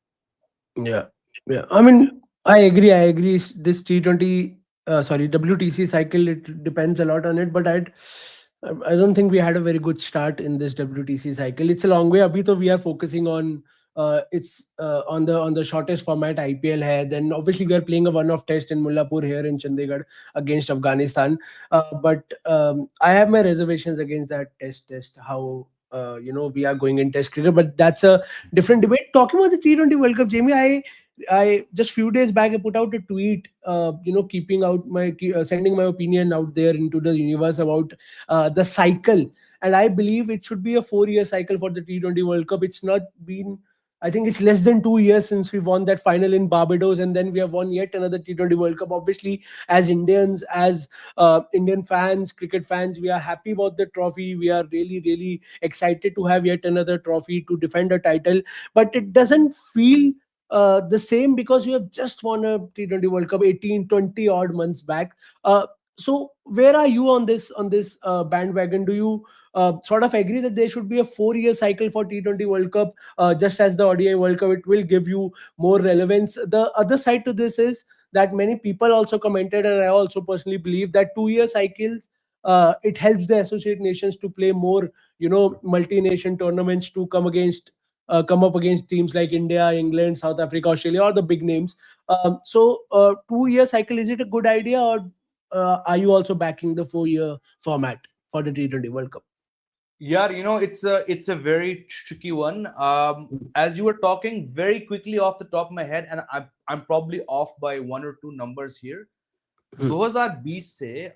I mean, I agree. I agree. This T20, sorry, WTC cycle, it depends a lot on it. But I don't think we had a very good start in this WTC cycle. It's a long way. Abhi to we are focusing on it's on the shortest format IPL hai. Then obviously we are playing a one-off test in Mullapur here in Chandigarh against Afghanistan. But I have my reservations against that test. How we are going in test cricket, but that's a different debate. Talking about the T20 World Cup, Jamie, I just few days back I put out a tweet, keeping out sending my opinion out there into the universe about the cycle, and I believe it should be a 4 year cycle for the T20 World Cup. It's not been, I think it's less than 2 years since we won that final in Barbados, and then we have won yet another T20 World Cup. Obviously, as Indians, as Indian fans, cricket fans, we are happy about the trophy. We are really, really excited to have yet another trophy to defend a title, but it doesn't feel the same because you have just won a T20 World Cup 18, 20 odd months back. So where are you on this bandwagon? Do you sort of agree that there should be a 4 year cycle for T20 World Cup, just as the ODI World Cup? It will give you more relevance. The other side to this is that many people also commented, and I also personally believe that 2 year cycles, it helps the associate nations to play more, multi-nation tournaments, to come up against teams like India, England, South Africa, Australia, or the big names. 2 year cycle, is it a good idea, or are you also backing the 4 year format for the T20 World Cup? Yeah, it's a very tricky one. As you were talking very quickly off the top of my head, and I'm probably off by one or two numbers here. 2020 से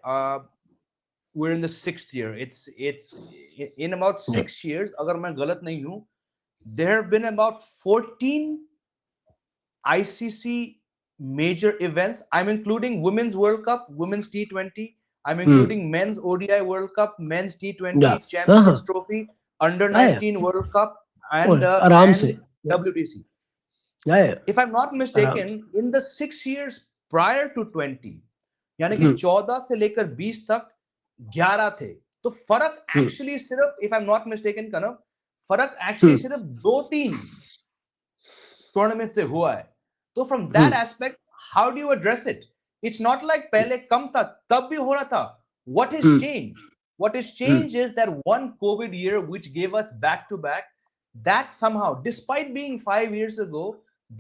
we're in the sixth year. It's in about Yeah. 6 years. अगर मैं गलत नहीं हूँ, there have been about 14 ICC major events. I'm including Women's World Cup, Women's T20. I'm including Men's ODI World Cup, Men's Yeah. T20 Champions Trophy, Under Yeah. 19 World Cup, Oh, and आराम से. Yeah. WTC. Yeah. If I'm not आराम से. mistaken, in the 6 years prior to 20, यानी कि 14 से लेकर 20 तक 11 थे. तो फर्क एक्चुअली सिर्फ, if I am not mistaken कनव, फर्क एक्चुअली सिर्फ 2-3 टूर्नामेंट से हुआ है. तो from that aspect, how do you address it? It's not like पहले कम था तब भी हो रहा था. What has changed? What has changed is that one COVID year which gave us back to back, that somehow, despite being 5 years ago,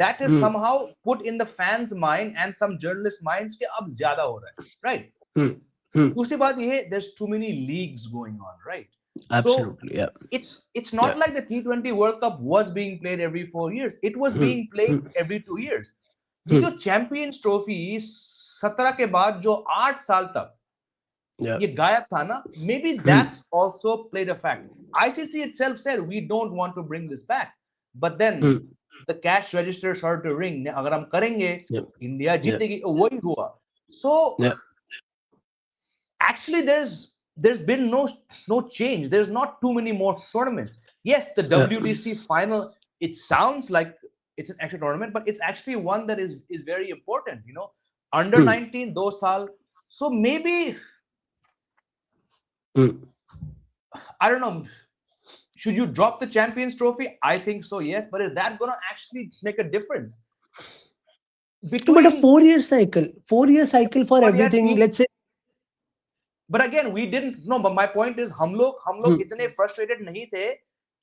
that is somehow put in the fans' mind and some journalists' minds कि अब ज्यादा हो रहा है, right? दूसरी बात ये है, there's too many leagues going on, right? Absolutely. So Yeah. it's not like the T20 World Cup was being played every 4 years. It was being played every 2 years. ये जो चैंपियंस ट्रॉफी 17 के बाद जो 8 साल तक ये गायब था ना, maybe that's also played a fact. ICC itself said we don't want to bring this back, but then the cash register started to ring. अगर हम करेंगे, इंडिया जीतेगी, वही हुआ. So actually there's been no change. There's not too many more tournaments. Yes, the WTC final, it sounds like it's an extra tournament, but it's actually one that is very important, under 19 2 saal. So maybe I don't know, should you drop the Champions Trophy? I think so, yes, but is that going to actually make a difference But a 4 year cycle, 4 year cycle for everything, let's say. But again, we didn't know. But my point is, हम लोग इतने frustrated नहीं थे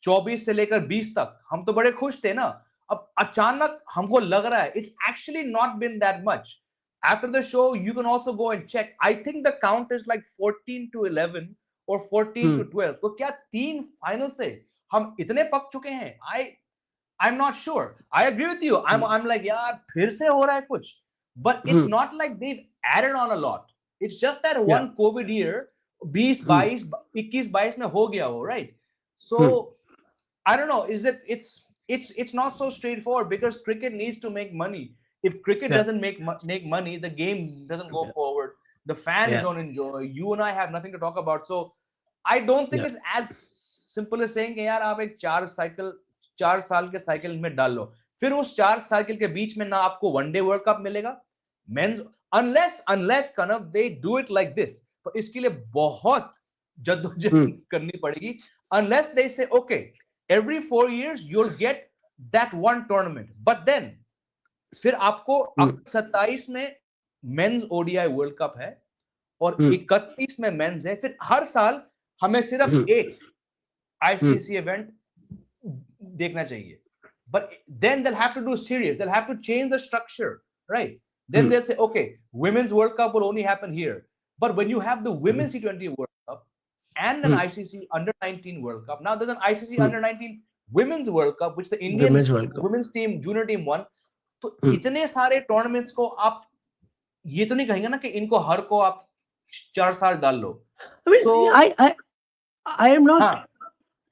24 से लेकर 20 तक. हम तो बड़े खुश थे ना. अब अचानक हमको लग रहा है it's actually not been that much. After the show, you can also go and check. I think the count is like 14 to 11 or 14 to 12. तो क्या 3 फाइनल से हम इतने पक चुके हैं? I'm not sure. I agree with you. I'm like, यार फिर से हो रहा है कुछ. But it's not like they've added on a lot. It's just that one COVID year, 20, 21, 22 में हो गया वो, right? So I don't know. It's not so straightforward because cricket needs to make money. If cricket doesn't make money, the game doesn't go forward. The fans don't enjoy. You and I have nothing to talk about. So I don't think it's as simple as saying कि यार आप एक 4 साल के cycle में डाल लो, फिर उस 4 साइकिल के बीच में ना आपको वनडे वर्ल्ड कप मिलेगा, mains, unless Kanav, they do it like this. तो इसके लिए बहुत जद्दोजहद करनी पड़ेगी. Unless they say, okay, every 4 years you'll get that one tournament, but then फिर आपको 27 में मेंस ओडीआई वर्ल्ड कप है और 31 में मेंस है. फिर हर साल हमें सिर्फ एक आईसीसी इवेंट देखना चाहिए. But then they'll have to do series. They'll have to change the structure, right? Then they'll say, okay, Women's World Cup will only happen here. But when you have the Women's T20 World Cup and an ICC Under-19 World Cup, now there's an ICC Under-19 Women's World Cup, which the Indian Women's World Cup. women's team, junior team won. तो इतने सारे tournaments को आप ये तो नहीं कहेंगे ना कि इनको हर को आप 4 साल डाल लो. I mean, So I am not हाँ,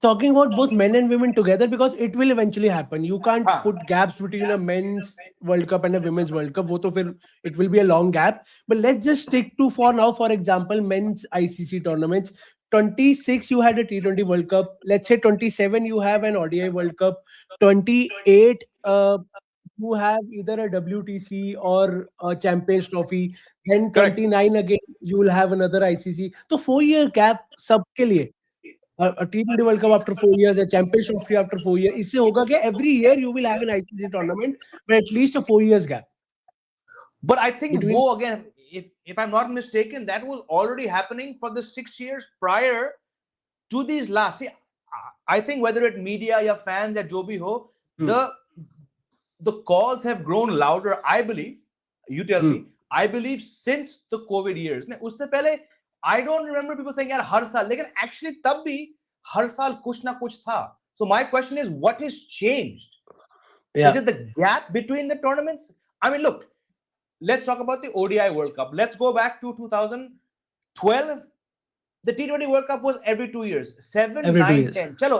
talking about both men and women together because it will eventually happen. You can't हाँ. put gaps between a men's World Cup and a women's World Cup. वो तो फिर it will be a long gap. But let's just stick to for now. For example, men's ICC tournaments. 26 you had a T20 World Cup. Let's say 27 you have an ODI World Cup. 28 you have either a WTC or a Champions Trophy. Then Correct. 29 again you will have another ICC. तो 4-year gap सबके लिए. A T20 World Cup after 4 years, a Champions Trophy after 4 years. इससे होगा कि every year you will have an ICC tournament, but at least a 4 years gap. But I think Between- wo again, if I'm not mistaken, that was already happening for the 6 years prior to these last. See, I think whether it media or fans or jo bhi ho, the calls have grown louder. I believe. You tell me. I believe since the COVID years. Ne, usse pehle, I don't remember people saying, "यार हर साल," लेकिन actually तब भी हर साल कुछ ना कुछ था. So my question is, what has changed? Yeah. Is it the gap between the tournaments? I mean, look, let's talk about the ODI World Cup. Let's go back to 2012. The T20 World Cup was every 2 years. 7, Every 2 9, years. 10. चलो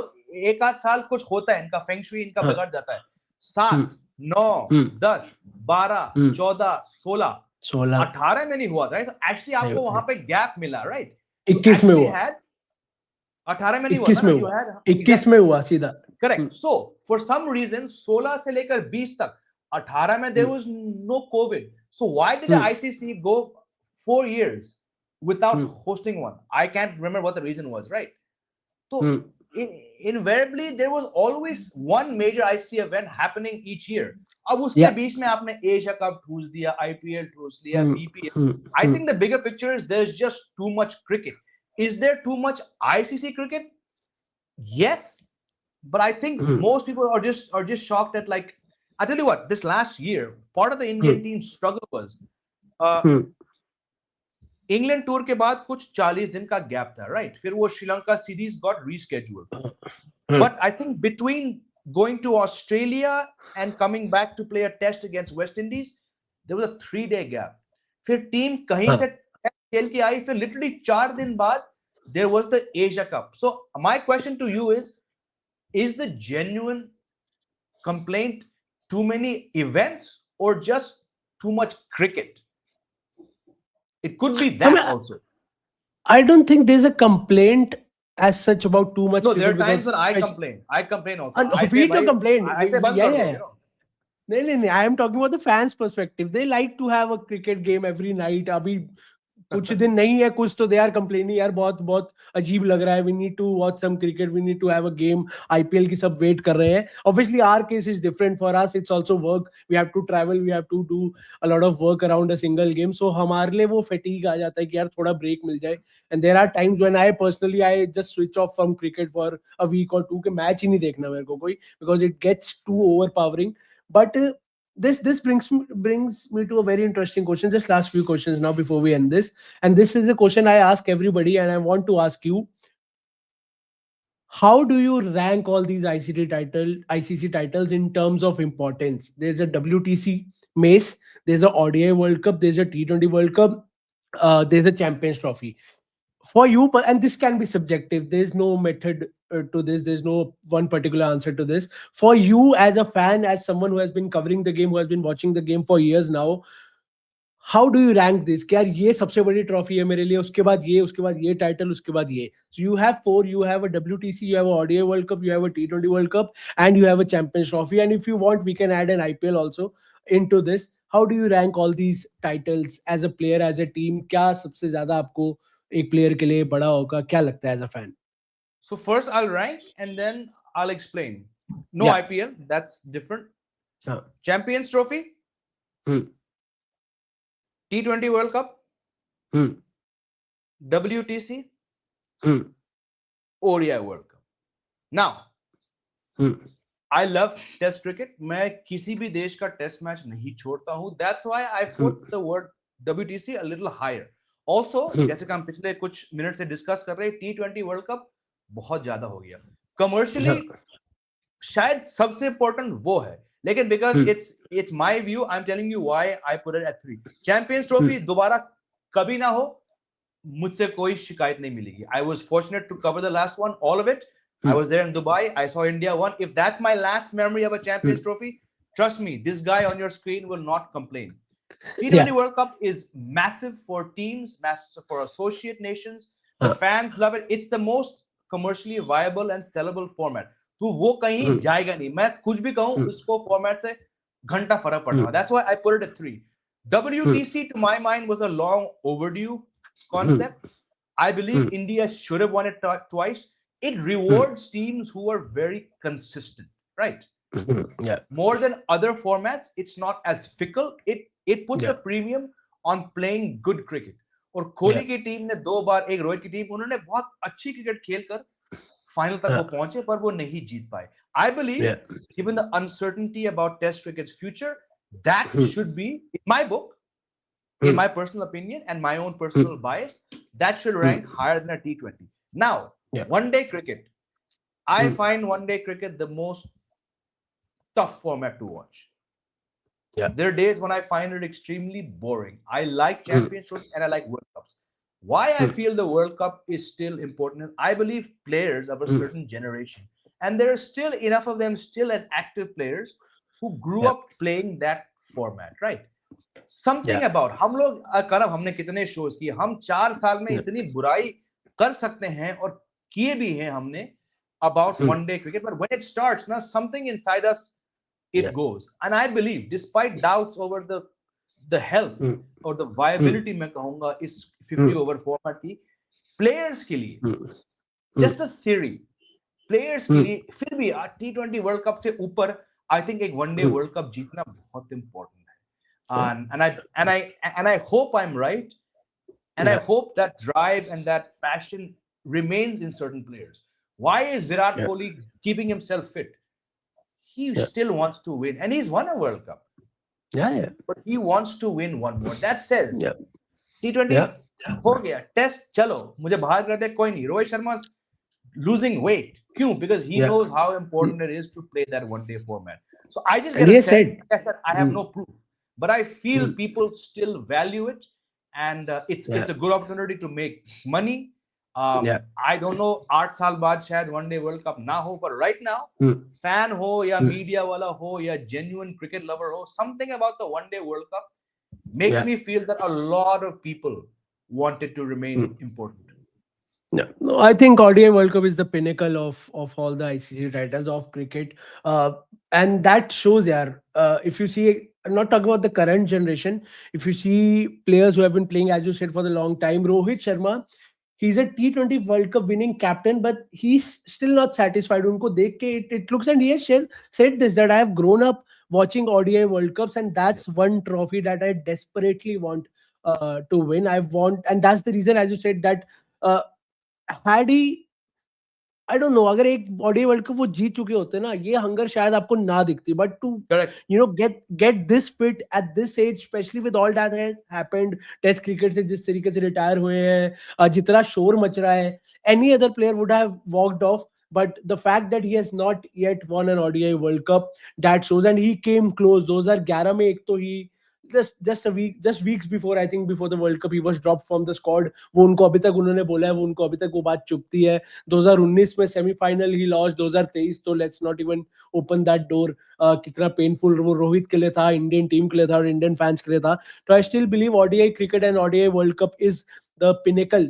एक आध साल कुछ होता है, इनका feng shui इनका बिगड़ जाता है. 7, 9, 10, 12, 14, 16, 18 में नहीं हुआ था. Actually आपको वहां पे गैप मिला, right? 21 में हुआ. 18 में नहीं हुआ 21 था. में You हुआ. had 21 में हुआ सीधा. Correct. So for some reason 16 से लेकर 20 तक 18 में there was no COVID. So why did the ICC go 4 years without hosting one? I can't remember what the reason was, right? So invariably there was always one major ICC event happening each year. अब उसके बीच में आपने Asia cup ठूस दिया, IPL ठूस लिया, BPL. I think the bigger picture is there's just too much cricket. Is there too much ICC cricket? Yes, but I think most people are just shocked at, like, I tell you what, this last year part of the Indian team's struggle was England tour के बाद कुछ 40 दिन का gap था, right? फिर वो Sri Lanka series got rescheduled. But I think between going to Australia and coming back to play a test against West Indies, there was a 3-day gap. फिर team कहीं से खेल के आई, फिर literally 4 दिन बाद there was the Asia Cup. So my question to you is the genuine complaint too many events or just too much cricket? It could be that also. I don't think there's a complaint as such about too much. No, there are times when I complain. I complain also. I We don't complain. I say band kar do, you know. No. I am talking about the fans' perspective. They like to have a cricket game every night. अभी कुछ दिन नहीं है, कुछ तो they are complaining, यार बहुत बहुत अजीब लग रहा है. We need to watch some cricket. We need to have a game. IPL की सब wait कर रहे हैं. Obviously, our case is different. For us, it's also work. We have to travel. We have to do a lot of work around a single game. So हमारे लिए वो fatigue आ जाता है कि यार थोड़ा break मिल जाए. And there are times when I personally just switch off from cricket for a week or two कि match ही नहीं देखना मेरे को कोई, because it gets too overpowering. But this brings me to a very interesting question. Just last few questions now before we end this, and this is the question I ask everybody, and I want to ask you: how do you rank all these ICC titles in terms of importance? There's a WTC Mace, there's a ODI World Cup, there's a T20 World Cup, there's a Champions Trophy. For you, and this can be subjective, there's no method to this, there's no one particular answer to this. For you as a fan, as someone who has been covering the game, who has been watching the game for years now, how do you rank this? क्या ये सबसे बड़ी trophy है मेरे लिए, उसके बाद ये टाइटल, उसके बाद ये. So you have 4, you have a WTC, you have a ODI World Cup, you have a T20 World Cup, and you have a Champions Trophy. And if you want, we can add an IPL also into this. How do you rank all these titles as a player, as a team? क्या सबसे ज्यादा आपको एक player के लिए बड़ा होगा, क्या लगता है as a fan? So first I'll rank and then I'll explain. No IPL, that's different. Champions Trophy, Hmm. T20 World Cup, Hmm. WTC, Hmm. ODI World Cup. Now, Hmm. I love Test cricket. मैं किसी भी देश का test match नहीं छोड़ता हूँ. That's why I Hmm. put the word WTC a little higher. Also, Hmm. जैसे कि हम पिछले कुछ मिनट से डिस्कस कर रहे हैं, T20 वर्ल्ड कप बहुत ज्यादा हो गया. Commercially, Yeah. शायद सबसे important वो है. लेकिन because Hmm. it's my view, I'm telling you why I put it at 3. Champions Hmm. Trophy दोबारा कभी ना हो, मुझसे कोई शिकायत नहीं मिलेगी. I was fortunate to cover the last one, all of it. I Hmm. was there in Dubai. I saw India won. If that's my last memory of a Champions Hmm. Trophy, trust me, this guy on your screen will not complain. T20 Yeah. World Cup is massive for teams, massive for associate nations. The Uh, fans love it. It's the most commercially viable and sellable format. तो वो कहीं hmm. जाएगा नहीं. मैं कुछ भी कहूं, Hmm. उसको फॉर्मेट से घंटा फर्क पड़ Hmm. रहा. That's why I put it at 3. Hmm. WTC, to my mind, was a long overdue Hmm. concept. I believe Hmm. India should have won it twice. It Hmm. rewards teams who are very consistent, right? Hmm. Yeah. More than other formats, it's not as fickle. It puts a Yeah. premium on playing good cricket. और Yeah. Kohli की team ने 2 बार, एक रोहित की team, उन्होंने बहुत अच्छी cricket खेलकर final तक वो Uh, पहुंचे, पर वो नहीं जीत पाए. I believe, yeah. given the uncertainty about Test cricket's future, that Hmm. should be, in my book, in Hmm. my personal opinion and my own Hmm. personal bias, that should Hmm. rank higher than a T20. Now, Yeah. one day cricket. I Hmm. find one day cricket the most tough format to watch. Yeah. There are days when I find it extremely boring. I like Hmm. Champions Trophy and I like World Cups. Why I Hmm. feel the World Cup is still important is I believe players of a Hmm. certain generation, and there are still enough of them still as active players who grew Yeah. up playing that format, right? Something Yeah. about हम लोग करब हमने कितने shows किए, हम 4 साल में Yeah. इतनी बुराई कर सकते हैं और किए भी हैं हमने about Hmm. one day cricket, but when it starts now something inside us it Yeah. goes. And I believe despite doubts over the health Hmm. or the Hmm. viability मैं कहूंगा इस 50 Hmm. ओवर फॉर्मेट की players के लिए, Hmm. Just a theory, players के Hmm. लिए फिर भी T20 वर्ल्ड कप से ऊपर आई थिंक एक वनडे Hmm. वर्ल्ड कप जीतना बहुत इंपॉर्टेंट है. Yeah. And I hope I'm right, and I Yeah. hope that drive and that passion remains in certain players. Why is Virat Yeah. Kohli keeping himself fit? He Yeah. still wants to win, and he's won a World Cup, Yeah. Yeah. but he wants to win one more. That said, Yeah. T20 Yeah. हो गया, test चलो मुझे बाहर कर दे कोई नहीं. Rohit Sharma losing weight. क्यों? Because he Yeah. knows how Hmm. important it is to play that one day format. So I just And get he a has sense, said. like I said, I have Hmm. no proof, but I feel Hmm. people still value it, and it's Yeah. a good opportunity to make money. Yeah. I don't know 8 साल बाद शायद one day World Cup ना हो, but right now Hmm. fan हो या Hmm. media वाला हो या genuine cricket lover हो, something about the one day World Cup makes Yeah. me feel that a lot of people want it to remain Hmm. important. Yeah, no, I think ODI World Cup is the pinnacle of all the ICC titles of cricket, and that shows. Yeah, if you see, I'm not talking about the current generation. If you see players who have been playing, as you said, for the long time, Rohit Sharma, he's a T20 World Cup winning captain, but he's still not satisfied. Unko dekh ke it looks, and he has said this, that I have grown up watching ODI World Cups, and Yeah. that's one trophy that I desperately want to win. I want, and that's the reason, as you said, that. Uh, had he, I don't know, अगर एक body world cup वो जीत चुके होते ना, ये hunger शायद आपको ना दिखती. But to Correct. get this fit at this age, especially with all that has happened, test cricket से जिस तरीके से रिटायर हुए हैं, जितना शोर मच रहा है, any other player would have walked off. But the fact that he has not yet won an ODI World Cup, that shows, and he came close. 2011 में एक तो he just weeks before, I think before the World Cup, he was dropped from the squad. वो उनको अभी तक उन्होंने बोला है, वो उनको अभी तक वो बात चुभती है. 2019 में सेमीफाइनल ही लॉस्ट. 2023 तो let's not even open that door. कितना पेनफुल वो रोहित के लिए था, इंडियन टीम के लिए था और इंडियन फैंस के लिए था. तो I still believe ODI cricket and ODI World Cup is the pinnacle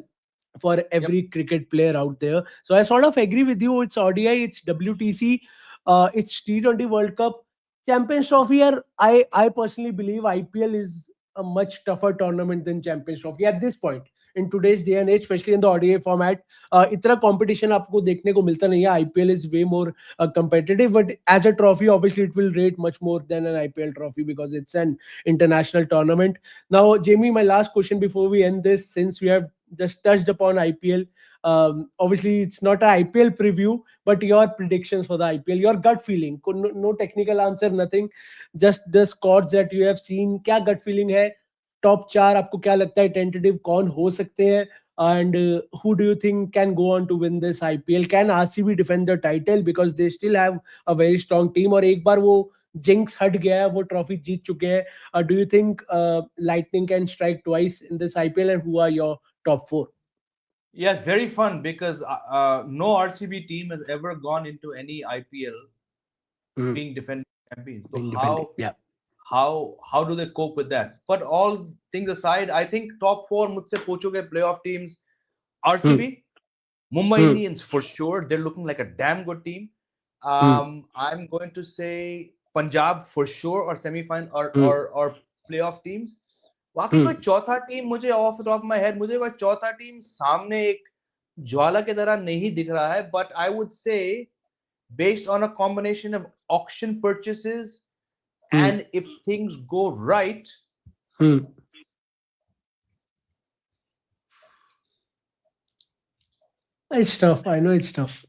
for Yep. every cricket player out there. So I sort of agree with you. It's ODI, it's WTC, it's T20 World Cup. Champions Trophy, I personally believe IPL is a much tougher tournament than Champions Trophy at this point. in today's day and age, especially in the ODI format. इतना competition आपको देखने को मिलता नहीं है. IPL is way more competitive, but as a trophy, obviously it will rate much more than an IPL trophy because it's an international tournament. Now, Jamie, my last question before we end this, since we have just touched upon IPL, obviously it's not an IPL preview, but your predictions for the IPL, your gut feeling. No, no technical answer, nothing. Just the squads that you have seen. क्या gut feeling है? Top चार आपको क्या लगता है tentative कौन हो सकते हैं and who do you think can go on to win this IPL? Can RCB defend the title because they still have a very strong team? और एक बार वो जिंक्स हट गया है, वो ट्रॉफी जीत चुके हैं. Do you think Lightning can strike twice in this IPL, and who are your top four? Yes, very fun because no RCB team has ever gone into any IPL being defending champions. So Being defending, yeah. how do they cope with that? But all things aside, I think top four मुझसे पूछोगे playoff teams, RCB, Mumbai Indians for sure. They're looking like a damn good team. I'm going to say Punjab for sure, or semi-final or playoff teams. बाकी कोई चौथा team मुझे of the top of my head मुझे कोई चौथा team सामने एक ज्वाला की तरह नहीं दिख रहा है. But I would say based on a combination of auction purchases and if things go right, it's tough. I know it's tough.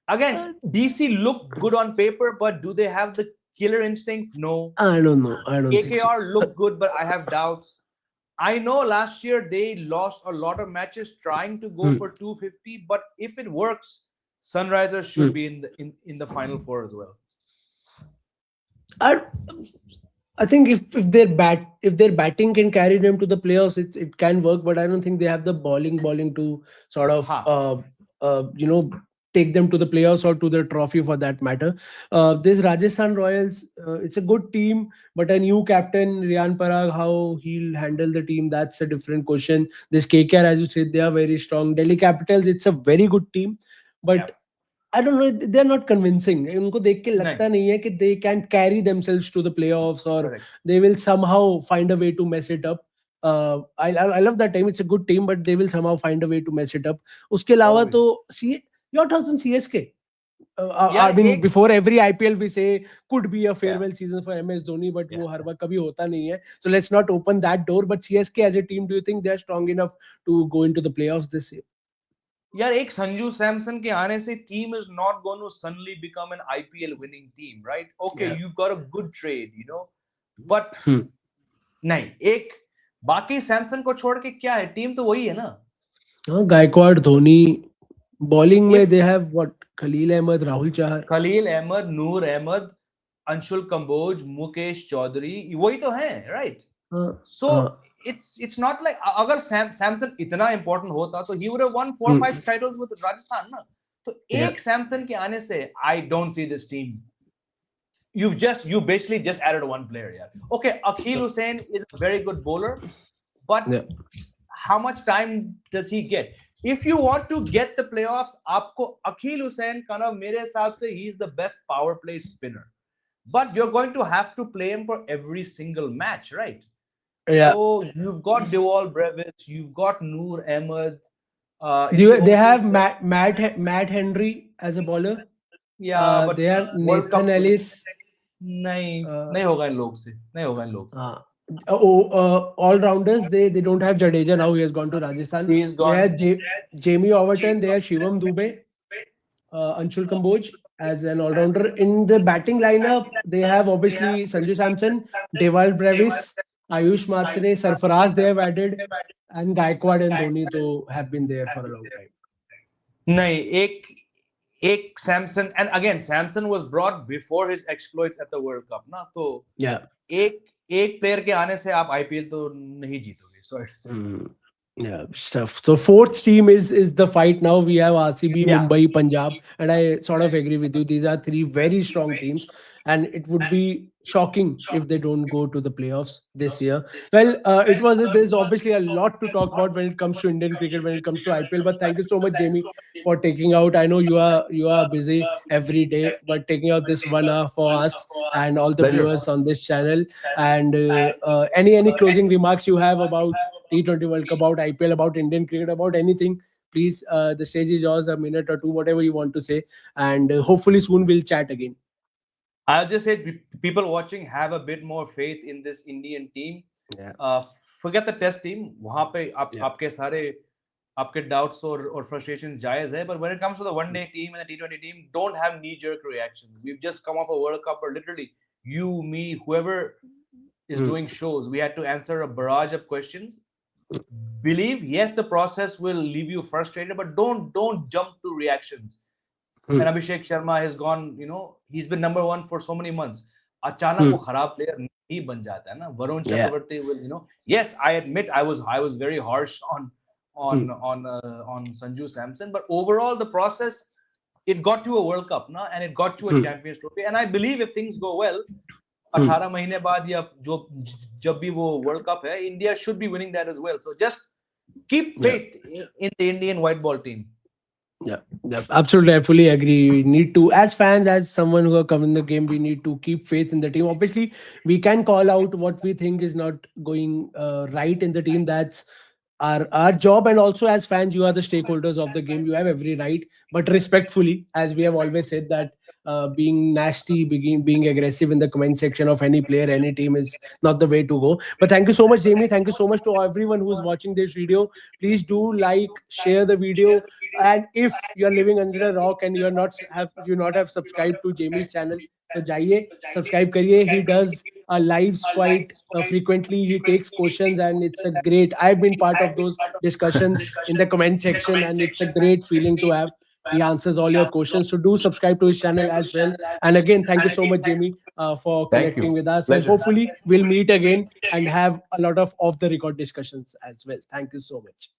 Again, DC look good on paper, but do they have the killer instinct? No. I don't know. I don't think so. KKR look good, but I have doubts. I know last year they lost a lot of matches trying to go for 250, but if it works, Sunrisers should be in the final four as well. I think if their batting can carry them to the playoffs, it can work. But I don't think they have the bowling to sort of take them to the playoffs or to the trophy for that matter. This Rajasthan Royals, it's a good team, but a new captain Riyan Parag, how he'll handle the team, that's a different question. This KKR, as you said, they are very strong. Delhi Capitals, it's a very good team, but I don't know, they're not convincing. उनको देख के लगता नहीं है कि they can carry themselves to the playoffs or they will somehow find a way to mess it up. I love that team. It's a good team, but they will somehow find a way to mess it up. उसके अलावा तो your thoughts on CSK? I mean, before every IPL we say could be a farewell season for MS Dhoni, but वो हर बार कभी होता नहीं है. So let's not open that door. But CSK as a team, do you think they're strong enough to go into the playoffs this year? यार एक संजू सैमसन के आने से team is not going to suddenly become an IPL winning team, right? Okay, you've got a good trade, but नहीं, एक बाकी सैमसन को छोड़ के क्या है, टीम तो वही है ना. गायकवाड़, धोनी, bowling में they have what? Khalil Ahmed, Rahul Chahar, Khalil Ahmed, Noor Ahmed, Anshul Kamboj, Mukesh Chaudhary, वही तो है, right? So it's not like अगर सैमसन इतना important होता तो he would have won 4 or 5 titles with Rajasthan ना. तो एक सैमसन के आने से I don't see this team. You basically just added one player, यार. Okay, Akhil Hussain is a very good bowler, but how much time does he get? If you want to get the playoffs, आपको Akhil Hussain kind of मेरे हिसाब से he is the best power play spinner, but you're going to have to play him for every single match, right? Yeah. So you've got Dewal Brevis, you've got Noor Ahmed. They have Matt Henry as a bowler. Yeah, but they have Nathan Ellis. नहीं होगा इन लोग से. All rounders, they don't have Jadeja now. He has gone to Rajasthan. He's gone. They have Jamie Overton. They have Shivam Dubey, Anshul Kamboj as an all rounder. In the batting lineup, they have obviously Sanju Samson, Dewal Brevis, Ayush Matre, Sarfaraz they have added, and Gaikwad and Dhoni to have been there for a long time. नहीं, एक Samson, and again Samson was brought before his exploits at the World Cup ना, तो एक player के आने से आप IPL तो नहीं जीतोगे. Sorry to say. Yeah, stuff. So fourth team is the fight now. We have RCB, Mumbai, Punjab, and I sort of agree with you. These are three very strong teams, and it would be shocking if they don't go to the playoffs this year. Well, there's obviously a lot to talk about when it comes to Indian cricket, when it comes to IPL. But thank you so much, Jamie, for taking out. I know you are busy every day, but taking out this 1 hour for us and all the viewers on this channel. And any closing remarks you have about T20 World Cup, about IPL, about Indian cricket, about anything, please, the stage is yours. A minute or two, whatever you want to say, and hopefully soon we'll chat again. I'll just say people watching have a bit more faith in this Indian team. Yeah. Forget the test team. वहाँ पे Yeah. आपके सारे आपके doubts or frustrations जायज है. But when it comes to the one-day team and the T20 team, don't have knee-jerk reactions. We've just come off a World Cup where literally you, me, whoever is doing shows, we had to answer a barrage of questions. Believe, yes, the process will leave you frustrated, but don't jump to reactions. And Abhishek Sharma has gone, he's been number one for so many months. अचानक वो खराब player नहीं बन जाता है ना. Varun Chakravarti will, yes, I admit I was very harsh on Sanju Samson, but overall the process, it got you a World Cup, na, and it got you a Champions Trophy. And I believe if things go well, 18 महीने बाद या जब भी वो World Cup है, India should be winning that as well. So just keep faith in the Indian white ball team. Yeah, absolutely. I fully agree. We need to, as fans, as someone who are covering the game, we need to keep faith in the team. Obviously, we can call out what we think is not going right in the team. That's our job. And also, as fans, you are the stakeholders of the game. You have every right, but respectfully, as we have always said, that being nasty, being aggressive in the comment section of any player, any team is not the way to go. But thank you so much, Jamie. Thank you so much to everyone who is watching this video. Please do like, share the video, and if you are living under a rock and you not have subscribed to Jamie's channel, so jaiye, subscribe kariye. He does lives quite frequently. He takes questions, and it's a great. I've been part of those discussions in the comment section, and it's a great feeling to have. He answers all your questions. So do subscribe to his channel as well. And again, thank you so much, Jamie, for Thank connecting you. with us. And Pleasure. hopefully we'll meet again and have a lot of off the record discussions as well. Thank you so much.